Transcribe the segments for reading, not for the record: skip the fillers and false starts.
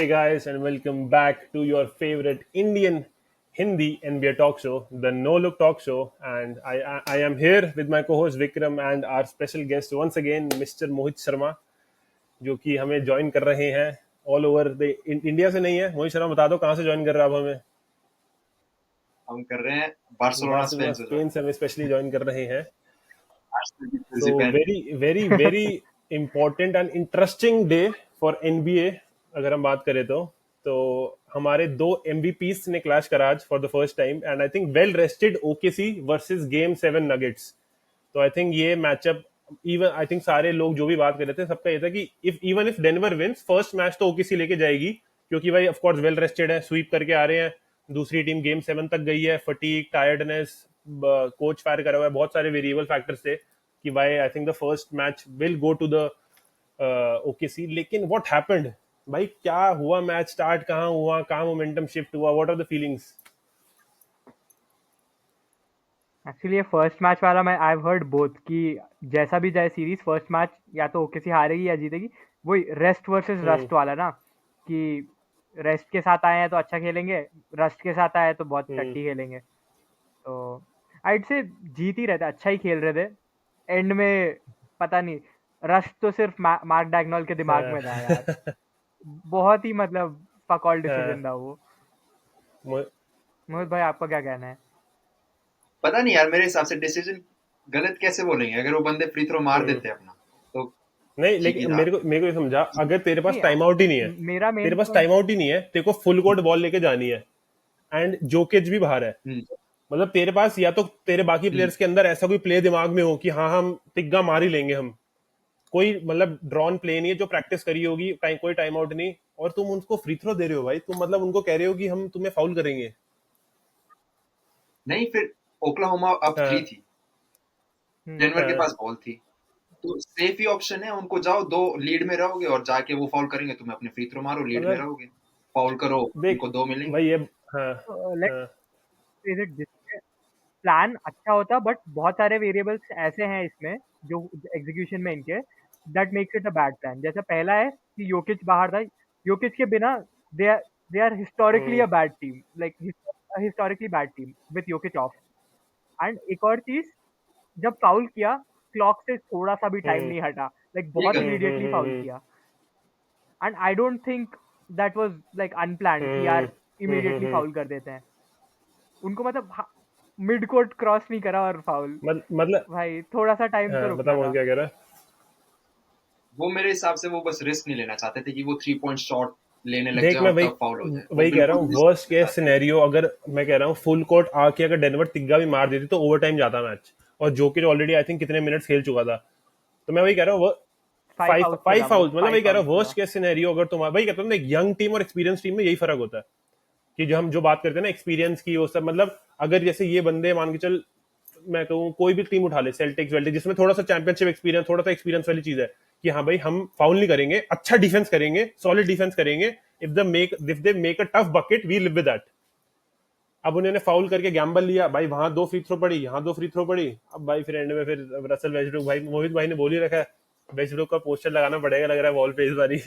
Hey guys, and welcome back to your favorite Indian Hindi NBA talk show, the No Look Talk Show. And I am here with my co-host Vikram and our special guest once again, Mr. Mohit Sharma, जो कि हमें join कर रहे हैं all over the India से नहीं है। मोहित शर्मा, बता दो कहाँ से ज्वाइन कर रहे हो आप हमें? हम कर रहे हैं बार्सिलोना बार्सिलोना स्पेन से स्पेन ज्वाइन से हमें स्पेशली ज्वाइन कर रहे हैं। आर्सेनल की सो जर्सी पहन के। Very very very important and interesting day for NBA. अगर हम बात करें तो हमारे दो एमवीपीस ने क्लैश करा आज for the first time, and I think well rested OKC versus game 7 nuggets. तो आई थिंक ये मैचअप, इवन आई थिंक सारे लोग जो भी बात कर रहे थे सबका ये था कि if Denver wins first match तो ओकेसी लेके जाएगी, क्योंकि भाई ऑफ कोर्स वेल रेस्टेड है, स्वीप करके आ रहे हैं। दूसरी टीम गेम 7 तक गई है, फटीक, टायर्डनेस, कोच फायर करा हुआ है, बहुत सारे वेरिएबल फैक्टर्स थे कि भाई I think the first match will go to the OKC. लेकिन व्हाट हैपेंड भाई, क्या हुआ? मैच स्टार्ट कहाँ हुआ, कहाँ मोमेंटम शिफ्ट हुआ? What are the feelings? Actually ये फर्स्ट मैच वाला मैं आई हैव हर्ड बोथ कि जैसा भी जाए सीरीज फर्स्ट मैच या तो ओकेसी हारेगी या जीतेगी। वही रेस्ट वर्सेस रस्ट वाला ना, कि रेस्ट के साथ आए हैं तो अच्छा खेलेंगे, रस्ट के साथ आए हैं तो बहुत टट्टी खेलेंगे। तो आइड से जीत ही रहते, अच्छा ही खेल रहे थे एंड में। पता नहीं, रस्ट तो सिर्फ मार्क डैग्नॉल के दिमाग में था यार। बहुत ही मतलब फकॉल डिसीजन था वो। मोहित भाई, आपका क्या कहना है? पता नहीं यार, मेरे हिसाब से डिसीजन गलत कैसे बोलेंगे, अगर वो बंदे फ्री थ्रो मार देते अपना तो नहीं, ठीक ही लेकिन था। मेरे को ये समझा, अगर तेरे पास नहीं, टाइम आउट ही नहीं है, मेरा मेन तेरे पास पॉइंट। टाइम आउट ही नहीं है, तेरे को फुल कोर्ट बॉल लेके जानी है, एंड जोकिच भी बाहर है, हम्म मतलब तेरे पास या तो तेरे बाकी हम्म प्लेयर्स के अंदर ऐसा कोई प्ले दिमाग में हो कि हाँ हम तिग्गा मार ही लेंगे, हम कोई मतलब ड्रॉन प्ले नहीं है जो प्रैक्टिस करी होगी, कोई टाइम आउट नहीं, और तुम उनको फ्री थ्रो दे रहे हो भाई, तुम मतलब उनको कह रहे हो कि हम तुम्हें फाउल करेंगे। नहीं, फिर ओक्लाहोमा अब 3 हाँ, थी, हम्म, डेनवर के हाँ, पास बॉल थी, तो सेफ ही ऑप्शन है। उनको जाओ, दो लीड में रहोगे और जाके वो फाउल करेंगे, तुम्हें अपने फ्री थ्रो मारो, लीड में मतलब रहोगे, फाउल करो, देख उनको दो मिलेंगे। भाई ये, हाँ, हाँ, let's is it this. Plan अच्छा होता बट बहुत सारे वेरिएबल्स ऐसे हैं इसमें जो एग्जीक्यूशन में इनके, that makes it a bad plan. जैसा पहला है कि योकिच बाहर था। योकिच के बिना they are historically hmm, a bad team, like historically bad team with योकिच ऑफ। एंड एक और चीज, जब फाउल किया, क्लॉक से थोड़ा सा भी टाइम हम्म, नहीं हटा, लाइक ये बहुत गलत। इमीडिएटली फाउल किया। And I don't think that was like unplanned कि हम्म, यार इमीडिएटली फाउल कर देते हैं उनको। मतलब मिड कोर्ट क्रॉस नहीं करा और फाउल। मतलब भाई थोड़ा सा टाइम तो हाँ, बता रुकना मोहित था। क्या कह रहा है? वो मेरे हिसाब से वो बस रिस्क नहीं लेना चाहते थे कि वो 3 पॉइंट शॉट लेने लग देख, जाए मैं और वही तब फाउल हो जाए, वो वही कह रहा बिल्कुल हूँ, रिस्क वर्स्ट नहीं लेना केस चाहते। सिनेरियो अगर मैं कह रहा हूँ फुल कोर्ट आके अगर डेनवर तिग्गा भी मार देती तो ओवर टाइम जाता मैच, और जोकिच ऑलरेडी आई थिंक कितने मिनट्स खेल चुका था। तो मैं वही कह रहा हूँ, फाइव फाइव आउट पे फाइव था वो, फाउल, मतलब वही फाइव कह रहा आउट हूँ पे वर्स्ट था। Case scenario. अगर तुम वही कहता हूँ ना, एक यंग टीम और एक्सपीरियंस टीम में यही फर्क होता है कि जो हम जो बात करते हैं ना एक्सपीरियंस की, वो सब मतलब अगर जैसे ये बंदे मान के चल, मैं कहूँ कोई भी टीम उठा ले, सेल्टिक्स वेल्टिक्स, जिसमें थोड़ा सा चैंपियनशिप एक्सपीरियंस, थोड़ा सा एक्सपीरियंस वाली चीज है कि हाँ भाई हम फाउल नहीं करेंगे, अच्छा डिफेंस करेंगे, सॉलिड डिफेंस करेंगे, if they make a tough bucket we live with that. अब उन्होंने फाउल करके गैम्बल लिया भाई, वहां दो फ्री थ्रो पड़ी, यहाँ दो फ्री थ्रो पड़ी, अब भाई फिर एंड में फिर रसल वेस्टब्रुक, भाई मोहित भाई ने बोल ही रखा है, वेस्टब्रुक का पोस्टर लगाना पड़ेगा लग रहा है वॉल पे इस बारी।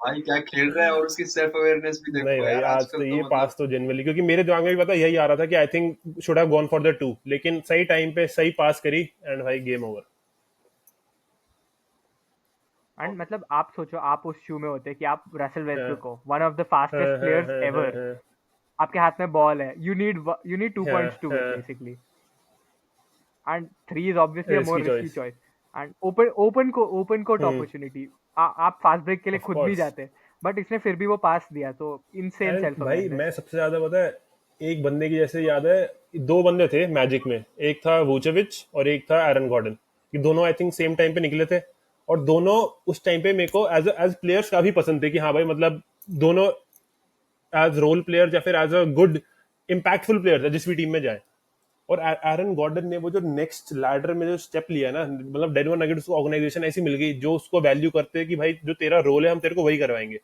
भाई क्या खेल रहा है, और उसकी सेल्फ अवेयरनेस भी नहीं देखो भाई, यार आज आजकल तो तो ये मतलब। पास तो जनरली, क्योंकि मेरे दिमाग में भी पता यही आ रहा था कि I think should have gone for the two, लेकिन सही टाइम पे सही पास करी, एंड भाई गेम ओवर। एंड मतलब आप सोचो, आप उस शू में होते कि आप रसल हाँ, वेस्टब्रुक हो, वन ऑफ द हाँ, फास्टेस्ट हाँ, प्लेयर्स हाँ, हाँ, एवर। हाँ, आपके हाथ में बॉल है, यू नीड 2 पॉइंट्स हाँ, टू विन हाँ, basically. And three is obviously a risky more risky choice. Choice. And open court opportunity, आप फास्ट ब्रेक के लिए ऑफ खुद नहीं कोर्स। जाते, बट इसने फिर भी वो पास दिया, तो इनसेन एंड सेल्फ भाई अवेयरनेस। मैं सबसे ज्यादा पता है, एक बंदे की जैसे याद है, दो बंदे थे मैजिक में, एक था वूचेविच और एक था एरन गॉर्डन। ये दोनों आई थिंक सेम टाइम पे निकले थे, और दोनों उस टाइम पे मेरे को एज प्लेयर्स काफी पसंद थे कि हाँ भाई मतलब दोनों एज रोल प्लेयर या फिर as a good impactful player है जिस भी टीम में जाए। और एरन गॉर्डन ने वो जो नेक्स्ट लैडर में जो स्टेप लिया ना, मतलब डेनवर नगेट्स को ऑर्गेनाइजेशन ऐसी मिल गई जो उसको वैल्यू करते हैं कि भाई जो तेरा रोल है हम तेरे को वही करवाएंगे,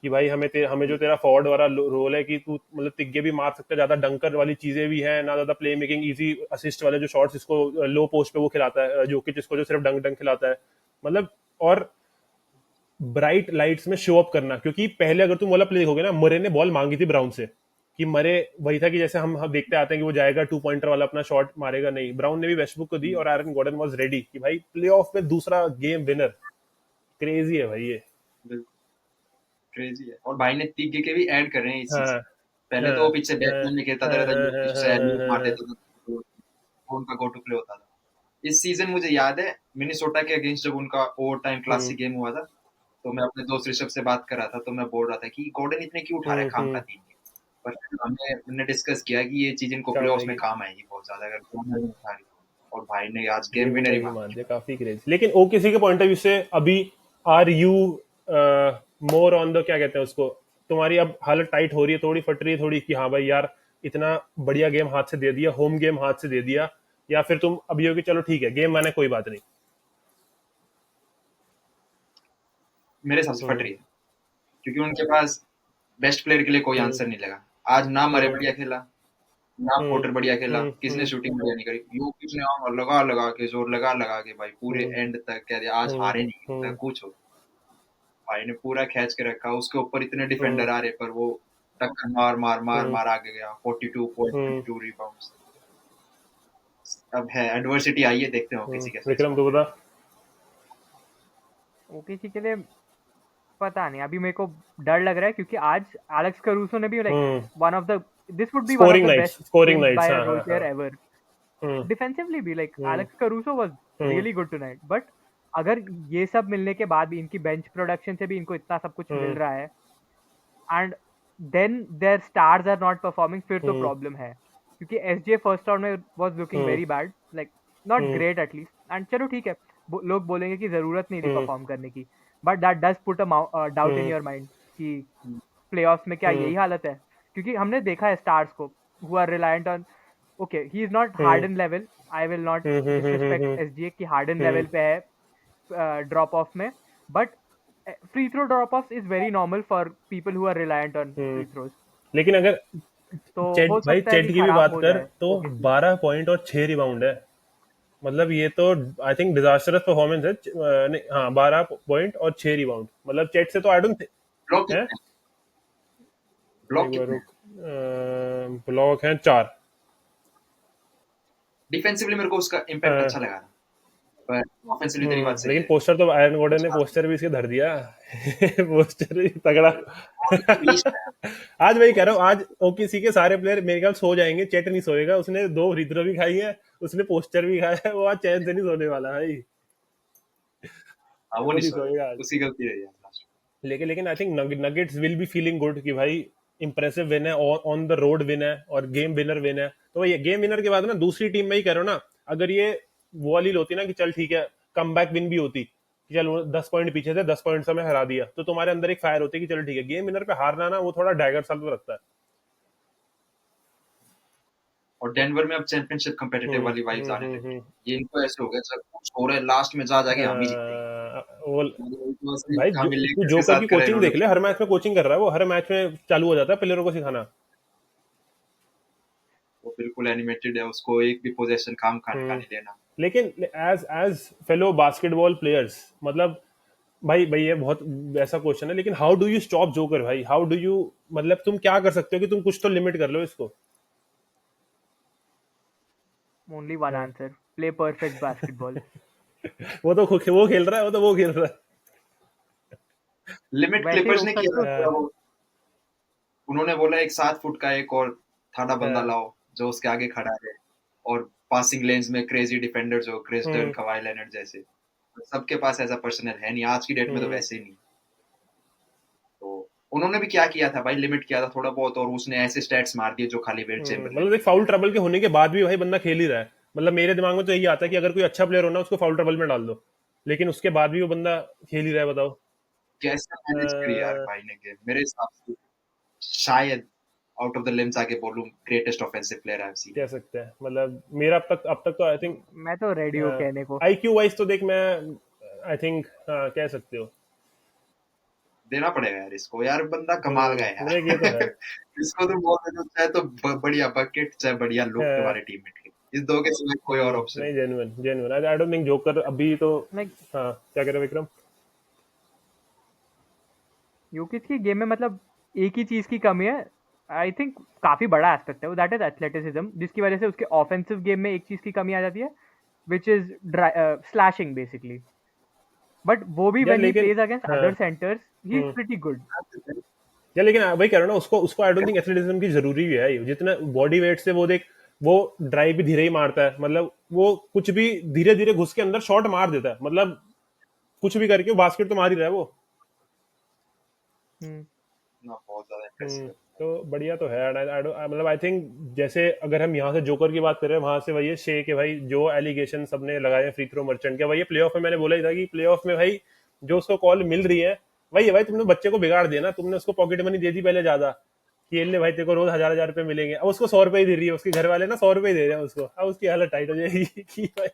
कि भाई हमें जो तेरा फॉरवर्ड वाला रोल है कि तू मतलब तिग्गे भी मार सकता है, ज्यादा डंकर वाली चीजें भी हैं ना, ज्यादा प्ले मेकिंग, इजी असिस्ट वाले जो शॉट्स इसको लो पोस्ट पे वो खिलाता है, जो कि जिसको जो सिर्फ डंक डंक खिलाता है, मतलब। और ब्राइट लाइट्स में शो अप करना, क्योंकि पहले अगर तुम वाला प्ले देखोगे ना, मरे ने बॉल मांगी थी ब्राउन से कि मरे वही था कि जैसे हम देखते आते हैं कि वो जाएगा 2 पॉइंटर वाला अपना शॉट मारेगा, नहीं, ब्राउन ने भी वेस्टब्रुक को दी और एरन गॉर्डन वाज रेडी कि भाई प्लेऑफ में दूसरा गेम विनर। क्रेजी है भाई ये। क्रेजी है। और भाई ने 3 के भी ऐड कर रहे हैं इस हाँ सीजन। पहले हाँ तो वो पीछे हाँ बैट्समैन में खेलता हाँ रहता हाँ था, हाँ से हाँ एलियोप मार हाँ देता था, वो उनका गो टू प्ले होता था। इस सीजन मुझे याद है मिनेसोटा के अगेंस्ट जब उनका ओवर टाइम क्लासिक गेम हुआ था, तो मैं अपने दोस्त ऋषभ से बात कर रहा था, तो मैं बोल रहा था कि गॉर्डन इतने क्यों उठा रहा है खाम का 3 गेम। पर फिर हमने डिस्कस किया कि ये चीज इनको काम प्लेऑफ्स में आएगी। काम आएगी बहुत ज्यादा अगर गॉर्डन नहीं उठा रही। और भाई ने आज ये गेम वो विनर ही भाई मार मान दिया। दिया, काफी क्रेजी। लेकिन ओकेसी के पॉइंट ऑफ व्यू से अभी are you more on the, क्या कहते हैं उसको, तुम्हारी अब हालत टाइट हो रही है, थोड़ी फट रही है थोड़ी कि हाँ भाई यार इतना बढ़िया गेम हाथ से दे दिया, होम गेम हाथ से दे दिया, या फिर तुम अभी हो कि चलो ठीक है गेम माने कोई बात नहीं? मेरे हिसाब से फट हम्म रही है, क्योंकि उनके पास बेस्ट प्लेयर के लिए कोई हम्म आंसर नहीं लगा। आज ना मरे हम्म बढ़िया खेला, ना हम्म पोर्टर बढ़िया खेला, हम्म किसने हम्म शूटिंग बढ़िया नहीं करी। योकिच ने लगा लगा के जोर लगा लगा के भाई पूरे हम्म एंड तक कह दिया आज हम्म हारे नहीं होता हम्म कुछ हो। भाई ने पूरा खींच के रखा, उसके ऊपर इतने हम्म डिफेंडर आ रहे पर वो टक्कर मार मार मार हम्म मार आगे गया। 42.22 रिबाउंड्स। अब है एडवर्सिटी आई है, देखते हो किसी कैसे विक्रम रिस्पॉन्ड तो करेगा। बता। ओकेसी के लिए पता नहीं, अभी मेरे को डर लग रहा है क्योंकि आज एलेक्स करूसो ने भी like one of the this would be one of scoring the nights, best scoring games nights, by a हाँ रोल हाँ हाँ। Player ever. हम्म डिफेंसिवली भी like hmm Alex Caruso was hmm really good tonight, but अगर ये सब मिलने के बाद भी इनकी बेंच प्रोडक्शन से भी इनको इतना सब कुछ मिल हम्म रहा है and then there stars are not performing, फिर तो हम्म प्रॉब्लम है। क्योंकि एसजे फर्स्ट राउंड में was looking hmm very bad, like not hmm great at least, and चलो ठीक है, लोग बोलेंगे कि जरूरत नहीं थी हम्म परफॉर्म करने की, but that does put a doubt in hmm your mind कि प्लेऑफ्स में क्या हम्म यही हालत है। क्योंकि हमने देखा है स्टार्स को who are reliant on, okay he is not hmm Harden level, I will not hmm hmm hmm disrespect hmm SGA की हार्डन हम्म लेवल पे है ड्रॉप ऑफ में, but free throw drop off is very normal for people who are reliant on free throws. लेकिन अगर तो चेट, हो भाई सकता है चेट कि की भी खराब बात हो कर जाए तो ओकेसी। 12 पॉइंट और 6 रिबाउंड है। मतलब ये तो आई थिंक डिजास्टरस परफॉर्मेंस है। नहीं हाँ, 12 पॉइंट और 6 रिबाउंड, मतलब चेट से तो आई डोंट ब्लॉक है। कितने ब्लॉक एक बार कितने रुक, ब्लॉक है 4। डिफेंसिवली मेरे को उसका इम्पैक्ट अच्छा लगा था, पर ऑफेंसिवली तेरी बात सही लेकिन है। पोस्टर तो आयरन गॉर्डन कुछ ने खास नहीं। पोस्टर भी इसके धर दिया। पोस्टर भी तगड़ा। वो भी तो बीस्ट है। आज वही कह रहा हूँ, आज ओकेसी के सारे प्लेयर मेरे ख्याल सो जाएंगे, चेट नहीं सोएगा, उसने 2 फ्री थ्रो भी खाई है, उसने पोस्टर भी खाया है, वो आज चैन से नहीं सोने वाला भाई। हाँ, वो वो नहीं नहीं सोएगा, सोएगा आज। उसकी गलती रही है लास्ट लेकिन I think nuggets will be feeling good कि भाई इंप्रेसिव विन है, ऑन द रोड विन है और गेम विनर विन है। तो ये गेम विनर के बाद ना दूसरी टीम में ही कह रहा हूं ना, अगर ये वो वाली होती ना कि चल ठीक है कम बैक विन भी होती कि चल वो 10 पॉइंट पीछे थे, 10 पॉइंट से मैं हरा दिया, तो तुम्हारे अंदर एक फायर होती कि चलो ठीक है गेम विनर पे हारना ना वो थोड़ा डैगर सा तो लगता है। और डेनवर में अब चैंपियनशिप कंपेटिटिव वाली वाइब्स आने लगी है। ये इनको ऐसे हो गया सब कुछ हो रहा है, लास्ट में जा जाके हम ही जीतेंगे। वो तो असली भाई हमें तू लेकर्स के जोकर की साथ करा कोचिंग इन्होंने। देख ले, हर मैच में कोचिंग कर रहा है वो, हर मैच में चालू हो जाता है प्लेयरों को सिखाना। वो बिल्कुल एनिमेटेड है, उसको एक भी पोजीशन काम खाने का हम्म नहीं देना। लेकिन as as fellow basketball players, मतलब भाई भाई ये बहुत वैसा क्वेश्चन है, लेकिन how do you stop Joker भाई, हाउ डू यू, मतलब तुम क्या कर सकते हो कि तुम कुछ तो लिमिट कर लो इसको? ओनली वन हाँ। Answer, play perfect basketball. वो खेल रहा है, वो खेल रहा लिमिट वैसे ही क्लिपर्स रोक ने सकते किया हो। था वो। उन्होंने बोला एक 7 फुट का एक और थाड़ा बंदा है। लाओ जो उसके आगे खड़ा है, और पासिंग लेन्स में क्रेजी डिफेंडर्स हो, क्रिस डन, हम्म कवाई लेनर्ड जैसे। सबके पास ऐसा पर्सनल है नहीं आज की डेट में, तो हम्म वैसे ही नहीं। तो उन्होंने भी क्या किया था भाई, लिमिट किया था थोड़ा बहुत, और उसने ऐसे स्टैट्स मार दिए जो खाली विल चैम्बरलेन मतलब ने एक किया फाउल है। ट्रबल के होने के बाद भी भाई बंदा खेल ही रहा है। मतलब मेरे दिमाग में तो यही आता है कि अगर कोई अच्छा प्लेयर हो ना उसको फाउल ट्रबल में डाल दो, लेकिन उसके बाद भी वो बंदा खेल ही रहा है, बताओ। कैसे मैनेज करी यार भाई ने गेम, मेरे हिसाब से शायद आउट ऑफ द लिम्स आके बोलूं greatest offensive player I have seen. कह सकते हैं, मतलब मेरा अब तक तो आई थिंक मैं तो रेडी हूँ कहने को। आईक्यू वाइज तो देख मैं आई थिंक कह सकते हो। देना पड़ेगा यार इसको, यार बंदा कमाल का है देख ये तो है। यार। इसको तो बोल दे तो चाहे तो बढ़िया बकेट चाहे बढ़िया लुक तुम्हारे टीममेट के, इस दो के सिवाय कोई और ऑप्शन नहीं, नहीं। Genuine genuine, I don't think joker अभी तो। लाइक हाँ क्या कह रहे हो विक्रम? योकिच की गेम में मतलब एक ही चीज की कमी है, आई थिंक काफी बड़ा एस्पेक्ट है वो, दैट इज एथलेटिसिज्म, जिसकी वजह से उसके ऑफेंसिव गेम में एक चीज की कमी आ जाती है, which is slashing basically, but वो भी यार व्हेन ही लेकिन प्लेज अगेंस्ट हाँ other centres he is hmm, pretty good. यार लेकिन वही कह रहा हूँ ना, उसको उसको आई डोंट थिंक एथलेटिज्म की जरूरी भी है, जितना बॉडी वेट से वो देख, वो ड्राइव भी धीरे ही मारता है, मतलब वो कुछ भी धीरे धीरे घुस के अंदर शॉट मार देता है, मतलब कुछ भी करके बास्केट तो मार ही रहा है वो। ना बहुत ज्यादा इंप्रेसिव है। तो बढ़िया तो है, मतलब आई थिंक जैसे अगर हम यहाँ से जोकर की बात करें, वहां से वही है शे के भाई जो एलिगेशन सबने लगाए फ्री थ्रो मर्चेंट के, भाई प्ले ऑफ में मैंने बोला ही था कि प्ले ऑफ में भाई जो उसको कॉल मिल रही है, वही है भाई, तुमने बच्चे को बिगाड़ दिया ना, तुमने उसको पॉकेट मनी दे दी पहले ज्यादा, कि ले भाई तेरे को रोज 1,000 रुपए मिलेंगे, अब उसको 100 रुपए ही दे रही है, उसके घर वाले ना 100 रुपए ही दे रहे हैं उसको, अब उसकी हालत टाइट हो जाएगी कि भाई,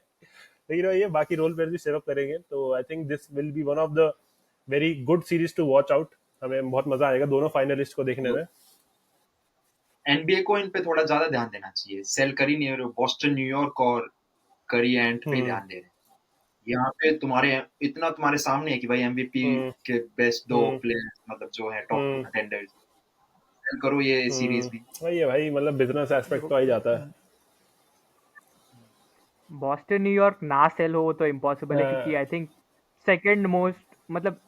लेकिन भाई ये बाकी रोल प्लेयर भी स्टेप अप करेंगे, तो I think this will be one of the very good series to watch out, हमें बहुत मजा आएगा दोनों फाइनलिस्ट को देखने में। एनबीए को इन पे थोड़ा ज्यादा ध्यान देना चाहिए, सेल करी नहीं रहे, बॉस्टन न्यूयॉर्क और करी एंट पे ध्यान दे रहे हैं। यहाँ पे तुम्हारे इतना तुम्हारे सामने है कि भाई एमवीपी हम्म के बेस्ट दो हम्म प्लेयर्स मतलब जो है टॉप हम्म कंटेंडर्स, सेल करो ये सीरीज भी। वही है भाई, मतलब बिजनेस एस्पेक्ट तो आ ही जाता है। बॉस्टन न्यूयॉर्क ना सेल हो तो इम्पॉसिबल है, क्योंकि आई हाँ, थिंक सेकंड मोस्ट, मतलब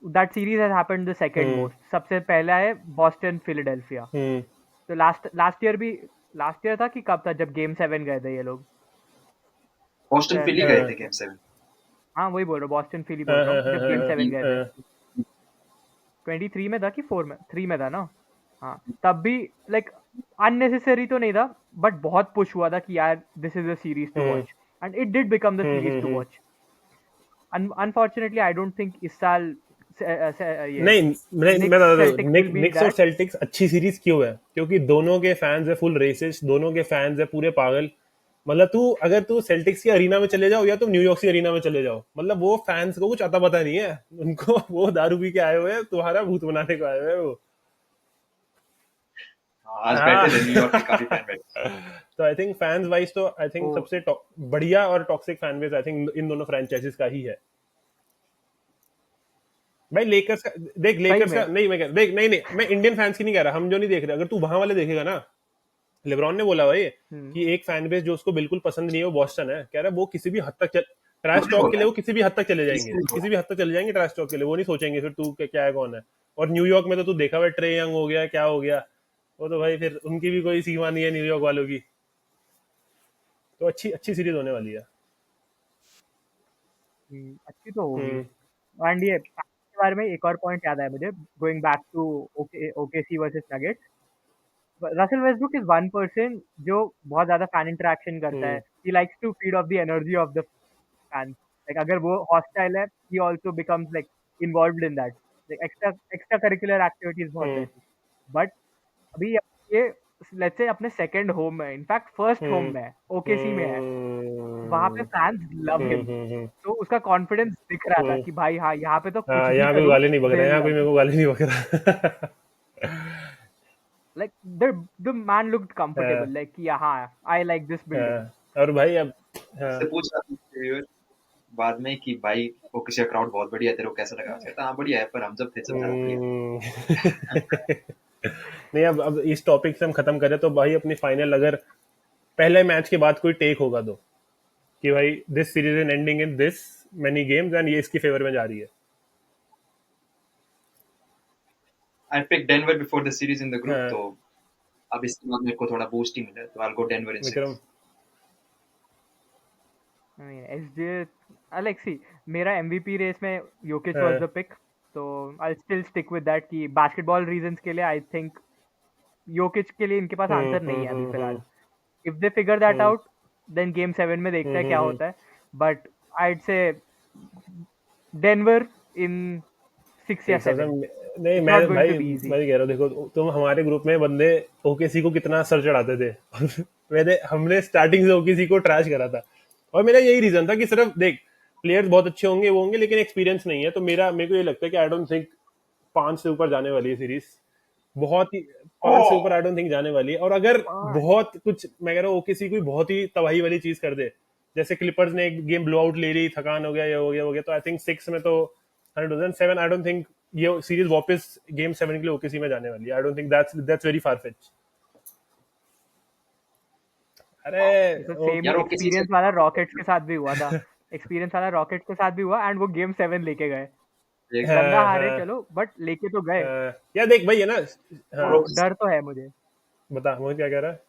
that series has happened the second hmm most, सबसे पहला है बॉस्टन फिलाडेल्फिया। हम्म तो लास्ट ईयर भी, लास्ट ईयर था कि कब था जब गेम 7 गए थे ये लोग, बॉस्टन शायद फिली गए थे हाँ गेम 7। हाँ वही बोल रहा हूँ, बॉस्टन फिली बोल हाँ रहा हाँ हूँ, हाँ जब हाँ गेम 7 गए थे। हाँ 23 में था कि 4 में, 3 में था ना। हाँ तब भी लाइक अननेसेसरी तो नहीं था, बट बहुत पुश हुआ था कि यार this is a series to hmm watch, and it did become the series to hmm. Watch. Unfortunately I don't think इस साल ये नहीं नहीं, मैं निक्स बता सेल्टिक्स विल बी निक्स और दैट। सेल्टिक्स अच्छी सीरीज क्यों है, क्योंकि दोनों के फैंस है फुल रेसिस्ट, दोनों के फैंस है पूरे पागल, मतलब तू अगर तू सेल्टिक्स की अरीना में चले जाओ या तुम न्यूयॉर्क की अरीना में चले जाओ, मतलब वो फैंस को कुछ अता पता नहीं है उनको, वो दारू पी के आए हुए हैं, तुम्हारा भूत बनाने को आए हुए हैं वो। आज हाँ बैठे थे न्यूयॉर्क के काफी फैन बैठे। तो आई थिंक फैंस वाइज तो आई थिंक ओ सबसे बढ़िया और toxic fan base I think in दोनों फ्रेंचाइजीज का ही है भाई। लेकर्स का देख, सही लेकर्स में। का नहीं, मैं देख नहीं नहीं, मैं इंडियन फैंस की नहीं कह रहा, हम जो नहीं देख रहे, अगर तू वहां वाले देखेगा ना, लेब्रॉन ने बोला भाई हम्म कि एक फैन बेस जो उसको बिल्कुल पसंद नहीं है वो बॉस्टन है, कह रहा है वो किसी भी हद तक ट्रैश मुझे टॉक के बोला लिए है, वो किसी भी हद तक चले जाएंगे, किसने बोला? किसी भी हद तक चले जाएंगे ट्रैश टॉक के लिए, वो नहीं सोचेंगे फिर तू क्या है कौन है। और न्यूयॉर्क में तो तू देखा हुआ ट्रे यंग हो गया क्या हो गया, वो तो भाई फिर उनकी भी कोई सीमा नहीं है न्यूयॉर्क वालों की, तो अच्छी अच्छी सीरीज होने वाली है। अच्छी तो होगी। हम्म एंड ये के बारे में एक और पॉइंट याद आया मुझे, going back to OKC versus Nuggets. Russell Westbrook is one person जो बहुत ज्यादा फैन इंटरेक्शन करता है, hmm he likes to feed off the energy of the fan, like अगर वो हॉस्टाइल है he also becomes like involved in that, like extra extra curricular activities बहुत hmm रहती। बट अभी ये लेट्स से अपने सेकंड होम में, in fact first home hmm में ओकेसी में है, वहां पे हम्म फैंस लव हिम, तो उसका कॉन्फिडेंस दिख रहा था हम्म। कि भाई हाँ यहाँ पे तो कुछ हाँ भी यहाँ कोई करूँ गाली नहीं बक दे रहा, यहाँ कोई लव, मेरे को गाली नहीं बक रहा। like the man looked comfortable, हाँ like कि हाँ I like this building. हाँ, और भाई अब हाँ उससे पूछ रहा था interviewer बाद में कि भाई वो किसी का क्राउड बहुत बढ़िया है, तेरे को कैसा लगा? कहता हाँ बढ़िया है, पर हम जब थे जब ज्यादा बढ़िया हम्म। नहीं, अब इस टॉपिक से हम खत्म करें तो भाई अपनी फाइनल, अगर पहले मैच के बाद कोई टेक होगा तो, कि भाई this series is ending in this many games and ये इसकी फेवर में जा रही है। था। I picked Denver before the series in the group, हाँ, तो अब इसके बाद मेरे को थोड़ा बूस्ट ही मिला है, तो I'll go Denver in Vikram. 6। I mean SJ, Alex see, मेरा MVP रेस में योकिच वाज हाँ द पिक, तो I'll still stick with that कि basketball reasons के लिए I think योकिच के लिए इनके पास आंसर नहीं है अभी फिलहाल। If they figure that hmm out, then game 7 में देखते हैं क्या हम्म। होता है, but I'd say Denver in 6 या देख सबसे 7. नहीं, It's मैं not going भाई to be easy. मैं कह रहा हूँ, देखो तुम हमारे ग्रुप में बंदे ओकेसी को कितना सर चढ़ाते थे, और मैंने हमने स्टार्टिंग से ओकेसी को ट्रैश करा था, और मेरा यही रीजन था कि सिर्फ देख प्लेयर्स बहुत अच्छे होंगे वो होंगे लेकिन एक्सपीरियंस नहीं है, तो मेरे को ये लगता है कि आई डोंट थिंक 5 से ऊपर जाने वाली है सीरीज, बहुत ही 5 से ऊपर आई डोंट थिंक जाने वाली है। और अगर बहुत कुछ, मैं कह रहा हूँ ओकेसी कोई बहुत ही तबाही वाली चीज कर दे, जैसे क्लिपर्स ने एक गेम ब्लो आउट ले ली, थकान हो गया, ये हो गया तो आई थिंक 6 में तो 100%, 7 आई डोंट थिंक ये सीरीज वापस गेम 7 के लिए ओकेसी में जाने वाली है. आई don't think that's very far fetch. अरे तो सेम यार ही वो किसी से एक्सपीरियंस वाला रॉकेट्स के साथ भी हुआ था. एक्सपीरियंस वाला रॉकेट्स के साथ भी हुआ एंड वो गेम 7 लेके गए. गंदा हारे चलो बट लेके तो गए. या देख भाई है ना. हाँ, तो डर तो है मुझे. बता मोहित क्या कह रहा है.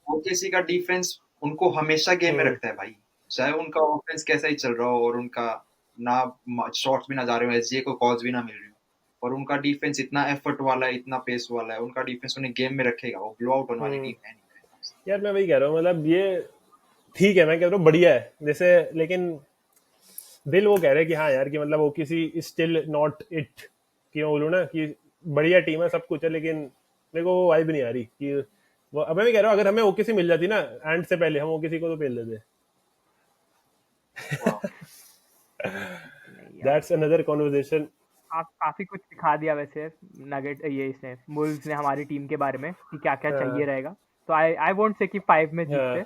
ओकेसी का डिफेंस उनको हमेशा गेम में रखता है भाई, चाहे उनका ऑफेंस कैसा ही चल रहा हो और उनका ना शॉट्स भी ना जा रहे हो, एसजीए को कॉल्स भी ना मिल रही हो, और उनका डिफेंस इतना एफर्ट वाला है, इतना पेस वाला है, उनका डिफेंस उन्हें गेम में रखेगा. वो ब्लो आउट होने वाली टीम है नहीं. यार मैं वही कह रहा हूँ, मतलब ये ठीक है, मैं कह रहा हूँ बढ़िया है जैसे, लेकिन दिल वो कह रहे हैं कि हाँ यार कि मतलब ओकेसी स्टिल नॉट इट, कि मैं बोलूँ ना कि बढ़िया टीम है सब कुछ है, लेकिन मेरे को वो वाइब नहीं आ रही कि वो. अब मैं भी कह रहा हूँ अगर हमें ओकेसी मिल जाती ना एंड से पहले, हम ओकेसी को तो पेल देते. नहीं यार, दैट्स अनदर कॉन्वर्सेशन. काफी कुछ सिखा दिया वैसे नगेट ये इसने वुल्व्स ने हमारी टीम के बारे में कि क्या क्या चाहिए रहेगा. तो आई वोंट से कि 5 में जीतते,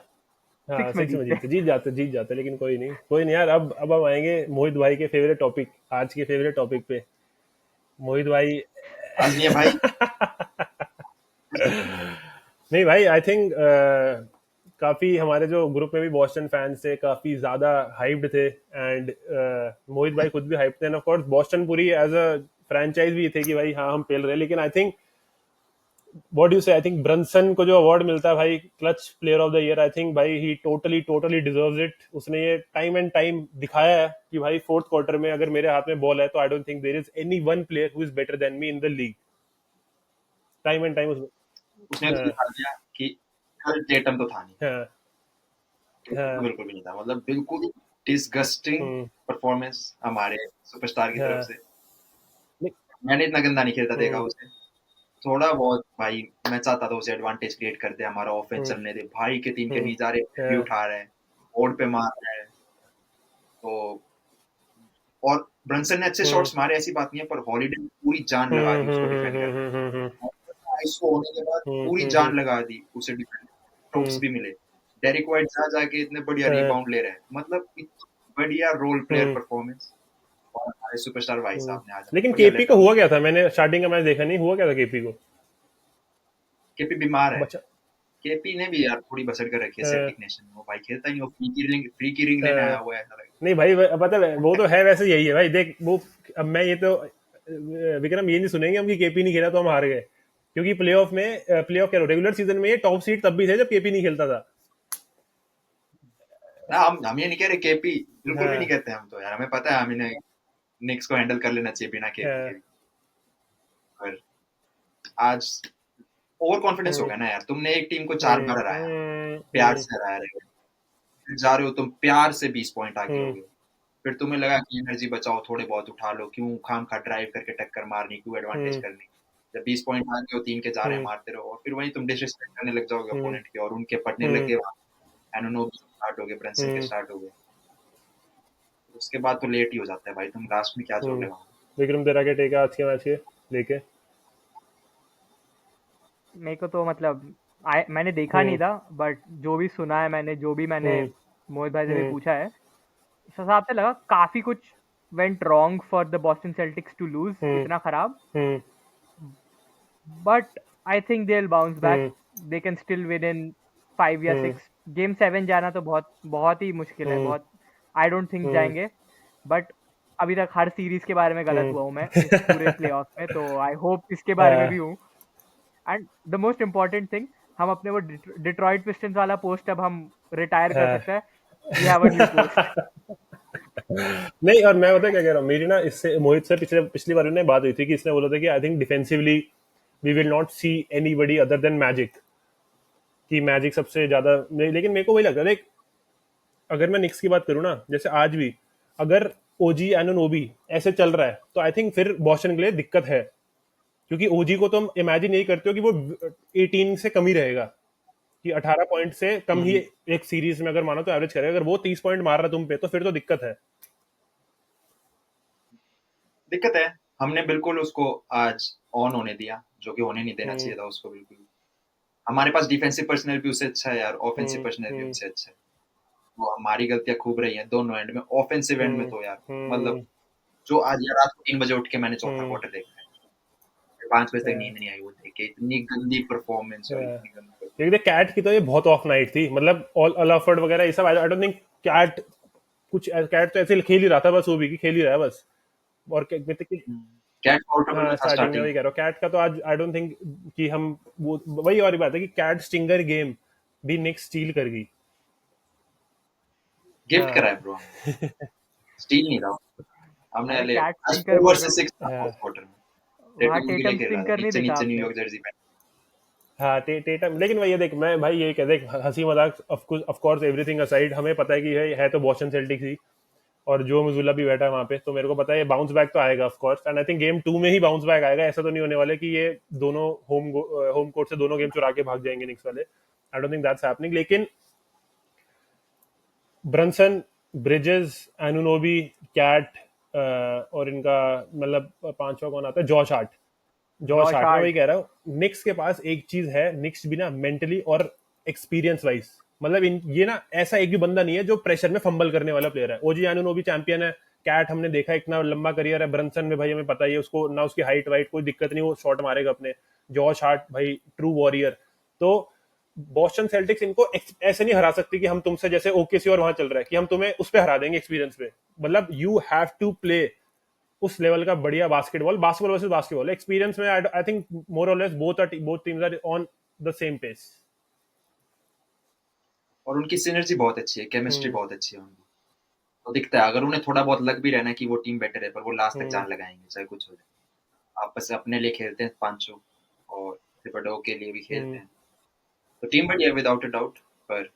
हाँ 6 में 6 में जीतते. जीत जाते, लेकिन कोई नहीं यार. अब हम आएंगे मोहित भाई के फेवरेट टॉपिक, आज के फेवरेट टॉपिक पे. मोहित भाई आज नहीं है भाई. नहीं भाई, आई थिंक काफी हमारे जो ग्रुप में भी बॉस्टन फैंस थे, काफी ज्यादा हाइप्ड थे. एंड मोहित भाई खुद भी हाइप्ड थे. ऑफ कोर्स बॉस्टन पूरी एज अ फ्रेंचाइज भी थे कि भाई हाँ हम पेल रहे हैं, लेकिन आई थिंक व्हाट यू से, आई थिंक ब्रंसन को जो अवार्ड मिलता है भाई clutch player of the year, I think भाई ही टोटली डिजर्व्स इट. उसने ये टाइम एंड टाइम दिखाया है कि भाई फोर्थ क्वार्टर में अगर मेरे हाथ में बॉल है तो I don't think there is any one player who is better than me in the league. Time and time उसने तो दिखा दिया कि कल टेटम तो था नहीं. हाँ, टेटम तो बिल्कुल भी नहीं था, मतलब बिल्कुल डिसगस्टिंग परफॉर्मेंस हमारे सुपरस्टार की तरफ से. मैंने इतना गंदा नहीं खेलता देखा उसे. थोड़ा बहुत भाई मैं चाहता था उसे एडवांटेज क्रिएट कर दे, हमारा ऑफेंस चलने दे. भाई के टीम के नीचे भी उठा रहे हैं, बोर्ड पे मार रहे हैं. तो और ब्रंसन ने अच्छे शॉट्स मारे, ऐसी बात नहीं है, पर हॉलीडे ने पूरी जान लगा दी उसको डिफेंड करने. आइसो होने के बाद पूरी जान लगा दी उसे डिफेंड. टॉप्स भी मिले. डेरिक व्हाइट जा जाके इतने बढ़िया रिबाउंड ले रहे हैं, मतलब इतना बढ़िया रोल प्लेयर परफॉर्मेंस. और हमारे सुपरस्टार भाई साहब ने आज लेकिन बढ़िया केपी को हुआ क्या था, मैंने स्टार्टिंग का मैच देखा नहीं, हुआ क्या था केपी को. केपी बीमार है. बच्चा केपी ने भी यार थोड़ी बसर कर रखी है सेल्टिक नेशन में. वो भाई खेलता ही नहीं, वो फ्री की रिंग लेने आया हुआ है. नहीं भाई पता है वो तो है वैसे, यही है भाई. देख वो, अब मैं ये तो विक्रम ये नहीं सुनेंगे हम कि केपी नहीं खेला तो हम हार गए, क्योंकि प्लेऑफ में प्लेऑफ कह रहा हूं रेगुलर सीजन में ये टॉप सीड तब भी थे जब केपी नहीं खेलता था. ना हम ये नहीं कह रहे केपी, बिल्कुल भी नहीं कहते हम तो यार. हमें पता है हम इन्हें निक्स को हैंडल कर लेना चाहिए बिना केपी के. पर आज ओवर कॉन्फिडेंस हो गया ना यार. तुमने एक टीम को 4 बार हराया, प्यार से हराया रहे, फिर जा रहे हो तुम प्यार से 20 पॉइंट आगे हो गए. फिर तुम्हें लगा कि एनर्जी बचाओ, थोड़े बहुत उठा लो, क्यों खाम खा ड्राइव करके टक्कर मारनी, क्यों एडवांटेज करनी. जब 20 पॉइंट आगे हो, 3 के जा रहे हैं, मारते रहो. और फिर वहीं तुम डिसरिस्पेक्ट करने लग जाओगे अपोनेंट के, और उनके पढ़ने लग गए. एनोनोबी स्टार्ट हो गए, ब्रंसन के स्टार्ट हो गए. उसके बाद तो लेट ही हो जाता है भाई. तुम लास्ट में क्या छोड़ रहे हो. विक्रम तेरा क्या टेक है आज के मैच के लेके. मेरे को तो मतलब मैंने देखा नहीं था, बट जो भी सुना है मैंने, जो भी मैंने मोहित भाई से भी पूछा है, इस हिसाब से लगा काफी कुछ went wrong for the Boston Celtics to lose इतना खराब. But I think they will bounce back. They can still win in 5 या 6. गेम 7 जाना तो बहुत ही मुश्किल है. बहुत आई डोंट थिंक जाएंगे. बट अभी तक हर सीरीज के बारे में गलत हुआ हूँ मैं इस पूरे प्लेऑफ में, तो आई होप इसके बारे में भी हूँ. And the most important thing, हम अपने वो डिट्रॉइट पिस्टन्स वाला पोस्ट अब हम रिटायर कर सकते हैं. We have a new post. नहीं, और मैं पता क्या कह रहा हूँ, मेरी ना इससे मोहित से पिछली बार में बात हुई थी कि इसने बोला था कि I think defensively we will not see anybody other than Magic, कि मैजिक सबसे ज्यादा. लेकिन मेरे को वही लगता है, अगर मैं निक्स की बात करूँ ना, जैसे आज भी अगर ओजी एनुनोबी ऐसे चल रहा है तो आई थिंक फिर बॉस्टन के लिए दिक्कत है, क्योंकि ओजी को तुम इमेजिन यही करते हो कि वो 18 से कम ही रहेगा, कि 18 पॉइंट से कम ही एक सीरीज में अगर मानो तो एवरेज करेगा. अगर वो 30 पॉइंट मार रहा है तुम पे, तो फिर तो दिक्कत है. दिक्कत है. हमने बिल्कुल उसको आज ऑन होने दिया, जो कि होने नहीं देना चाहिए था उसको बिल्कुल. हमारे पास डिफेंसिव पर्सनल भी उससे अच्छा है यार, ऑफेंसिव पर्सनल भी उससे अच्छा है. वो हमारी गलतियां खूब रही हैं दोनों एंड में. ऑफेंसिव एंड में तो यार मतलब जो आज यार रात को 3 बजे उठ के मैंने चौथा क्वार्टर देखा है, 5 बजे तक Yeah. नींद नहीं आई वो देख के, इतनी गंदी परफॉर्मेंस और Yeah. इतनी गंदी क्योंकि कैट की तो ये बहुत ऑफ नाइट थी, मतलब ऑल अलाफर्ड वगैरह ये सब, आई डोंट थिंक कैट कुछ, कैट तो ऐसे खेल ही रहा था बस, वो भी खेल ही रहा है बस। और कैट फाउल ट्रबल हाँ में था स्टार्टिंग में स्टार्टिंग वही कह रहा हूँ, कैट का तो आज आई डोंट थिंक कि हम वो वही और बात है कि कैट स्टिंगर गेम भी निक्स स्टील कर गई। गिफ्ट हाँ करा है ब्रो, स्टील नहीं रहा हमने अरे ले कैट आज स्टिंकर 4 बोल रहे वर्सेस हो, 6 था हाँ फोर्थ क्वार्टर में, वहाँ टेटम भी टेटम लेके रहा स्टिंकर नहीं नीचे देखा नीचे आपने? न्यूयॉर्क जर्सी पहन। हाँ टेटम, लेकिन वही है देख, मैं भाई ये कह देख, हंसी मजाक ऑफ कोर्स एवरीथिंग असाइड, हमें पता है कि है तो बोस्टन सेल्टिक्स ही, और जो मिजुला भी बैठा है वहां पे, तो मेरे को पता है ये बाउंस बैक तो आएगा of course, and I think game 2 में ही बाउंस बैक आएगा। ऐसा तो नहीं होने वाला कि ये दोनों होम कोर्ट से दोनों गेम चुरा के भाग जाएंगे निक्स वाले, आई डोंट थिंक दैट्स हैपनिंग। लेकिन ब्रंसन, ब्रिजेस, एनुनोबी, कैट और इनका मतलब पांचवा कौन आता है, Josh heart. Josh Josh heart, मैं वही हार्ट। कह रहा हूँ, निक्स के पास एक चीज है, निक्स भी ना मेंटली और एक्सपीरियंस वाइज, मतलब ये ना ऐसा एक भी बंदा नहीं है जो प्रेशर में फंबल करने वाला प्लेयर है। ओजी एनुनोबी चैंपियन है, कैट हमने देखा इतना लंबा करियर है, ब्रंसन में भाई हमें पता ही है उसको ना, उसकी हाइट वाइट कोई दिक्कत नहीं, वो शॉट मारेगा अपने। जॉश हार्ट भाई ट्रू वॉरियर। तो बॉस्टन सेल्टिक्स इनको ऐसे नहीं हरा सकती कि हम तुमसे जैसे ओकेसी और वहां चल रहा है कि हम तुम्हें उस पर हरा देंगे एक्सपीरियंस पे, मतलब यू हैव टू प्ले उस लेवल का बढ़िया basketball, basketball versus basketball experience में। आई थिंक मोर और less both teams are on the same pace. और उनकी सिनर्जी बहुत अच्छी है, केमिस्ट्री हम्म बहुत अच्छी है उनकी, तो दिखता है अगर उन्हें थोड़ा बहुत लग भी रहना कि वो टीम बेटर है, पर वो लास्ट तक हम्म जान लगाएंगे चाहे कुछ हो जाए। आपस में अपने लिए खेलते हैं पांचों, और थिबोडो के लिए भी खेलते हम्म। हैं, तो टीम बढ़िया विदाउट अ डाउट। पर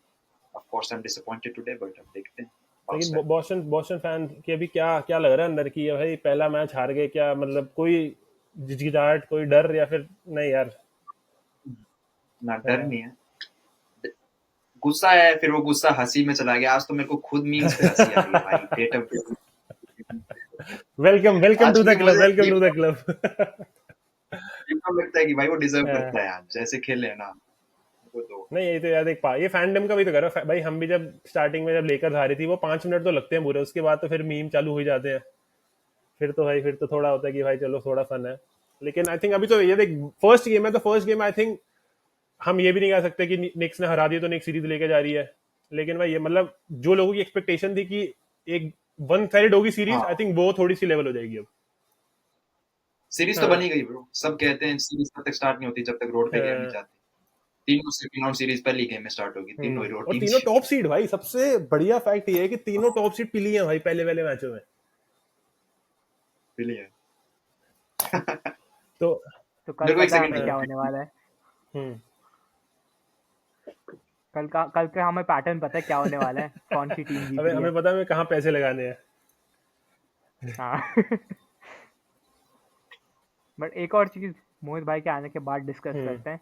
of course I am disappointed today, but अब देखते हैं बाउंस लेकिन बैक। बॉस्टन बॉस्टन फैन की अभी क्या क्या लग रहा है अंदर की, भाई पहला मैच हार गए क्या, मतलब कोई झिझकिचाहट, कोई डर, या फिर नहीं यार? ना डर हाँ। नहीं है, गुस्सा है, फिर वो गुस्सा हंसी में चला गया। आज तो मेरे को खुद मीम्स पे हंसी आ रही है भाई, टेटम पे। वेलकम वेलकम आज टू द क्योंकि क्लब, मुझे welcome deep to the club. Down लगता है कि भाई वो डिजर्व करता है, आज जैसे खेले है ना वो तो। नहीं ये तो यार देख ये फैंडम का भी तो कर रहा है भाई, हम भी जब स्टार्टिंग में जब लेकर हारी थी वो 5 मिनट तो लगते हैं पूरे, उसके बाद तो फिर मीम चालू हो ही जाते हैं, फिर तो भाई फिर तो थोड़ा होता है कि भाई चलो थोड़ा फन है। लेकिन आई थिंक अभी तो ये देख फर्स्ट गेम है, तो फर्स्ट गेम आई थिंक हम ये भी नहीं कह सकते कि निक्स ने हरा दिया तो निक्स सीरीज लेके जा रही है। लेकिन भाई ये मतलब जो लोगों की एक्सपेक्टेशन थी कि एक वन साइड होगी सीरीज, आई हाँ, थिंक वो थोड़ी सी लेवल हो जाएगी अब। सीरीज तो हाँ बनी गई ब्रो, सब कहते हैं सीरीज तब तक स्टार्ट नहीं होती जब तक रोड पे गेम नहीं हाँ। जाती। तीनों सेकंड राउंड सीरीज पहली गेम में स्टार्ट होगी, तीनों ही रोड और टीम तीनों टॉप जीती। सीड भाई, सबसे बढ़िया फैक्ट ये है कि तीनों टॉप सीड पिली है भाई पहले पहले मैचों में। इसलिए तो तो कल मेरे को एक पता है सेकंड हमें क्या हाँ, होने वाला है? हम्म। कल का हमें पैटर्न पता है क्या होने वाला है, कौन सी टीम जीत हमें रही है। हमें पता है हमें कहाँ पैसे लगाने हैं। हाँ। बट एक और चीज मोहित भाई के आने के बाद डिस्कस हम्म। करते हैं,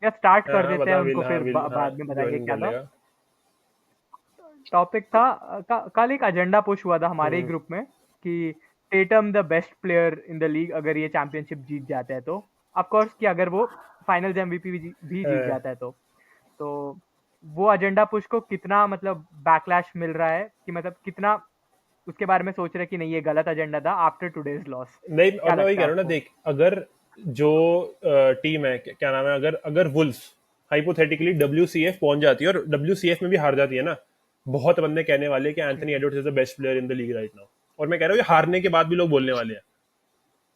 या स्टार्ट हाँ कर हाँ देते हैं, बता, उनको विल, हाँ फिर विल, हाँ बाद में बताएंगे ज्वाइन कर क्या था। लेगा। टॉपिक था कल एक एजेंडा पुश हुआ था हमारे ही हम्म ग्रुप में कि Tetam the best player in the league अगर ये चैंपियनशिप जीत जाता है तो, ऑफ कोर्स कि अगर वो फाइनल्स एमवीपी भी जीत हाँ। जाता है तो वो एजेंडा पुश को कितना मतलब बैकलैश मिल रहा है, कि मतलब कितना उसके बारे में सोच रहे हैं कि नहीं ये गलत एजेंडा था आफ्टर टुडेज लॉस? नहीं, और क्या मैं वही लगता कह है रहा हूँ ना आपको? देख, अगर जो टीम है क्या नाम है, अगर अगर वुल्स हाइपोथेटिकली WCF पहुंच जाती है और WCF में भी हार जाती है ना, बहुत बंदे कहने वाले कि Anthony Edwards is the best player in the league right now. और मैं कह रहा हूँ ये हारने के बाद भी लोग बोलने वाले हैं,